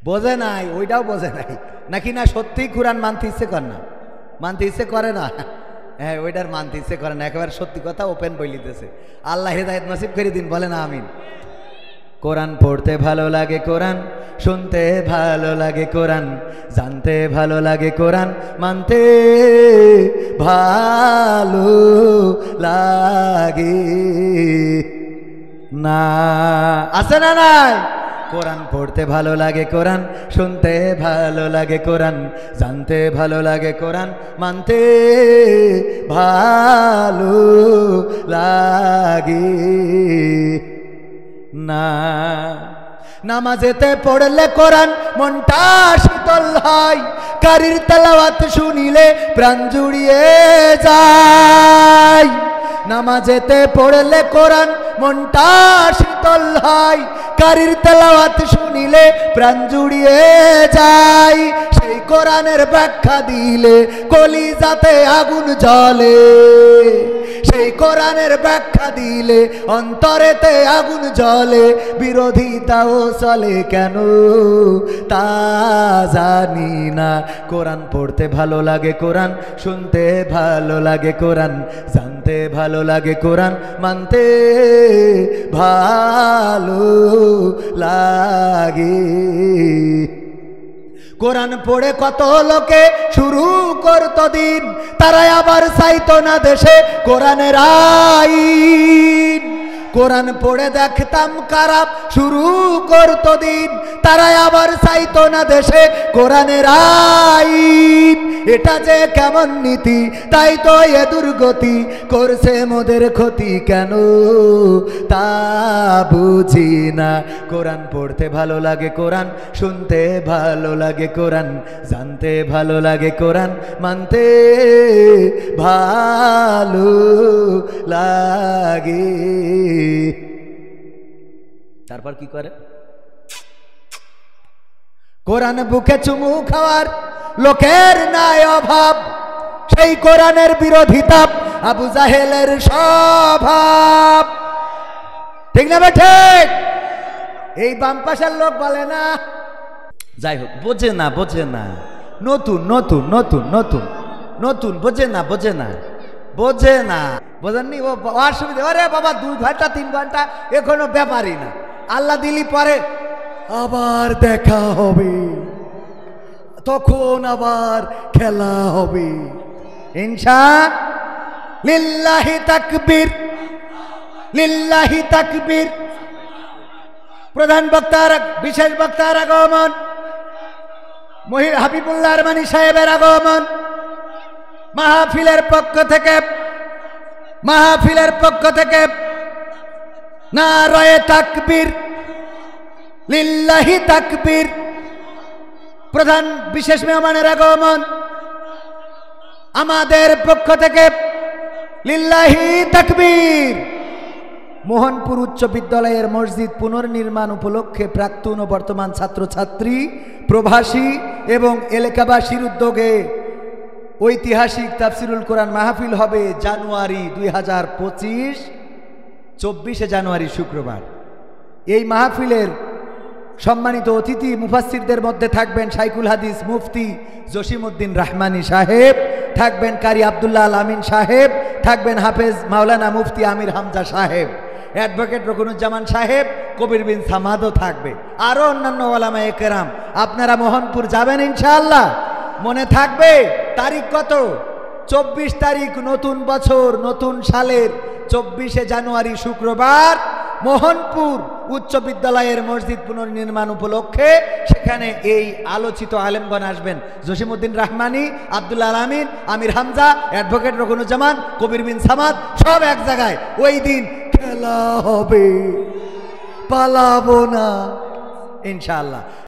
বোঝে নাই, ওইটাও বোঝে নাই নাকি না সত্যিই কোরআন মানতে ইচ্ছে করে না? মানতে ইচ্ছে করে না? হ্যাঁ, ওইটার মানতে ইচ্ছে করে না, একেবারে সত্যি কথা ওপেন বলিতেছে। আল্লাহ হেদায়েত নসিব করে দিন, বলে না আমিন। কোরআন পড়তে ভালো লাগে, কোরআন শুনতে ভালো লাগে, কোরআন জানতে ভালো লাগে, কোরআন মানতে ভালো লাগে না। আছে না নাই? কোরআন পড়তে ভালো লাগে, কোরআন শুনতে ভালো লাগে, কোরআন জানতে ভালো লাগে, কোরআন মানতে ভালো লাগে না। নামাজেতে পড়লে কোরআন মনটা শীতল হয়, কারির তেলাওয়াত শুনিলে প্রাণ জুড়িয়ে যায়। নামাজেতে পড়লে কোরআন মনটা শীতল হয়, কারির তেলাওয়াত শুনিলে প্রাণ জুড়িয়ে যায়। সেই কোরআনের ব্যাখ্যা দিলে কলিজাতে আগুন জ্বলে, সেই কোরআনের ব্যাখ্যা দিলে অন্তরেতে আগুন জ্বলে। বিরোধিতাও চলে কেন তা জানি না। কোরআন পড়তে ভালো লাগে, কোরআন শুনতে ভালো লাগে, কোরআন জানতে ভালো লাগে, কোরআন মানতে ভালো লাগে। কোরআন পড়ে কত লোকে শুরু করতো দিন, তারাই আবার চাইতো না দেশে কোরআনের আইন। কোরআন পড়ে দেখতাম কারা শুরু করতো দিন, তারাই আবার চাইতো না দেশে কোরআনের আইন। এটা যে কেমন নীতি, তাই তো এ দুর্গতি, করছে মোদের ক্ষতি কেন তা বুঝি না। কোরআন পড়তে ভালো লাগে, কোরআন শুনতে ভালো লাগে, কোরআন জানতে ভালো লাগে, কোরআন মানতে ভালো লাগে। তারপর কি করে? কোরআন বুকে চুমু খাওয়ার লোকের নাই অভাব, সেই কোরআনের বিরোধিতা আবু জাহেলের স্বভাব। ঠিক না ঠিক? এই বাম পাশের লোক বলে না, যাই হোক বোঝে না, বোঝে না, নতুন নতুন নতুন নতুন নতুন, বোঝে না, বোঝে না, বোঝে না, বোঝেননি? ও অসুবিধা, আরে বাবা 2 ঘন্টা 3 ঘন্টা এখনো ব্যাপারই না। আল্লাহ দিলি পরে আবার দেখা হবে, তখন আবার খেলা হবে ইনশাআল্লাহ। লিল্লাহি তাকবীর, লিল্লাহি তাকবীর। প্রধান বক্তার, বিশেষ বক্তার আগমন, হাবিবুল্লাহ আরমানি সাহেবের আগমন। মাহফিলের পক্ষ থেকে, মাহফিলের পক্ষ থেকে নারায়ে তাকবীর, লিল্লাহি তাকবীর। প্রধান বিশেষ মেহমানের আগমন, আমাদের পক্ষ থেকে লিল্লাহি তাকবীর। মোহনপুর উচ্চ বিদ্যালয়ের মসজিদ পুনর্নির্মাণ উপলক্ষে প্রাক্তন ও বর্তমান ছাত্রছাত্রী, প্রবাসী এবং এলাকাবাসীর উদ্যোগে ঐতিহাসিক তাফসিরুল কোরআন মাহফিল হবে জানুয়ারি 2025, 24শে জানুয়ারি শুক্রবার। এই মাহফিলের সম্মানিত অতিথি মুফাসসিরদের মধ্যে থাকবেন শাইখুল হাদিস মুফতি জসিমউদ্দিন রহমানী সাহেব, থাকবেন কারি আব্দুল্লাহ আল আমিন সাহেব, থাকবেন হাফেজ মাওলানা মুফতি আমির হামজা সাহেব, অ্যাডভোকেট রকুনুজ্জামান সাহেব, কবির বিন সামাদও থাকবে, আরও অন্যান্য ওলামায়ে কেরাম। আপনারা মোহনপুর যাবেন ইনশাআল্লাহ? মনে থাকবে তারিখ কত? 24 তারিখ, নতুন বছর, নতুন সালের 24শে জানুয়ারি শুক্রবার মোহনপুর উচ্চ বিদ্যালয়ের মসজিদ পুনর্নির্মাণ উপলক্ষে সেখানে এই আলোচিত আলেমগণ আসবেন। জসিমউদ্দিন রহমানী, আব্দুল্লাহ আল আমিন, আমির হামজা, অ্যাডভোকেট রকুনুজ্জামান, কবির বিন সামাদ, সব এক জায়গায়। ওই দিন খেলা হবে, পালাবো না ইনশাআল্লাহ।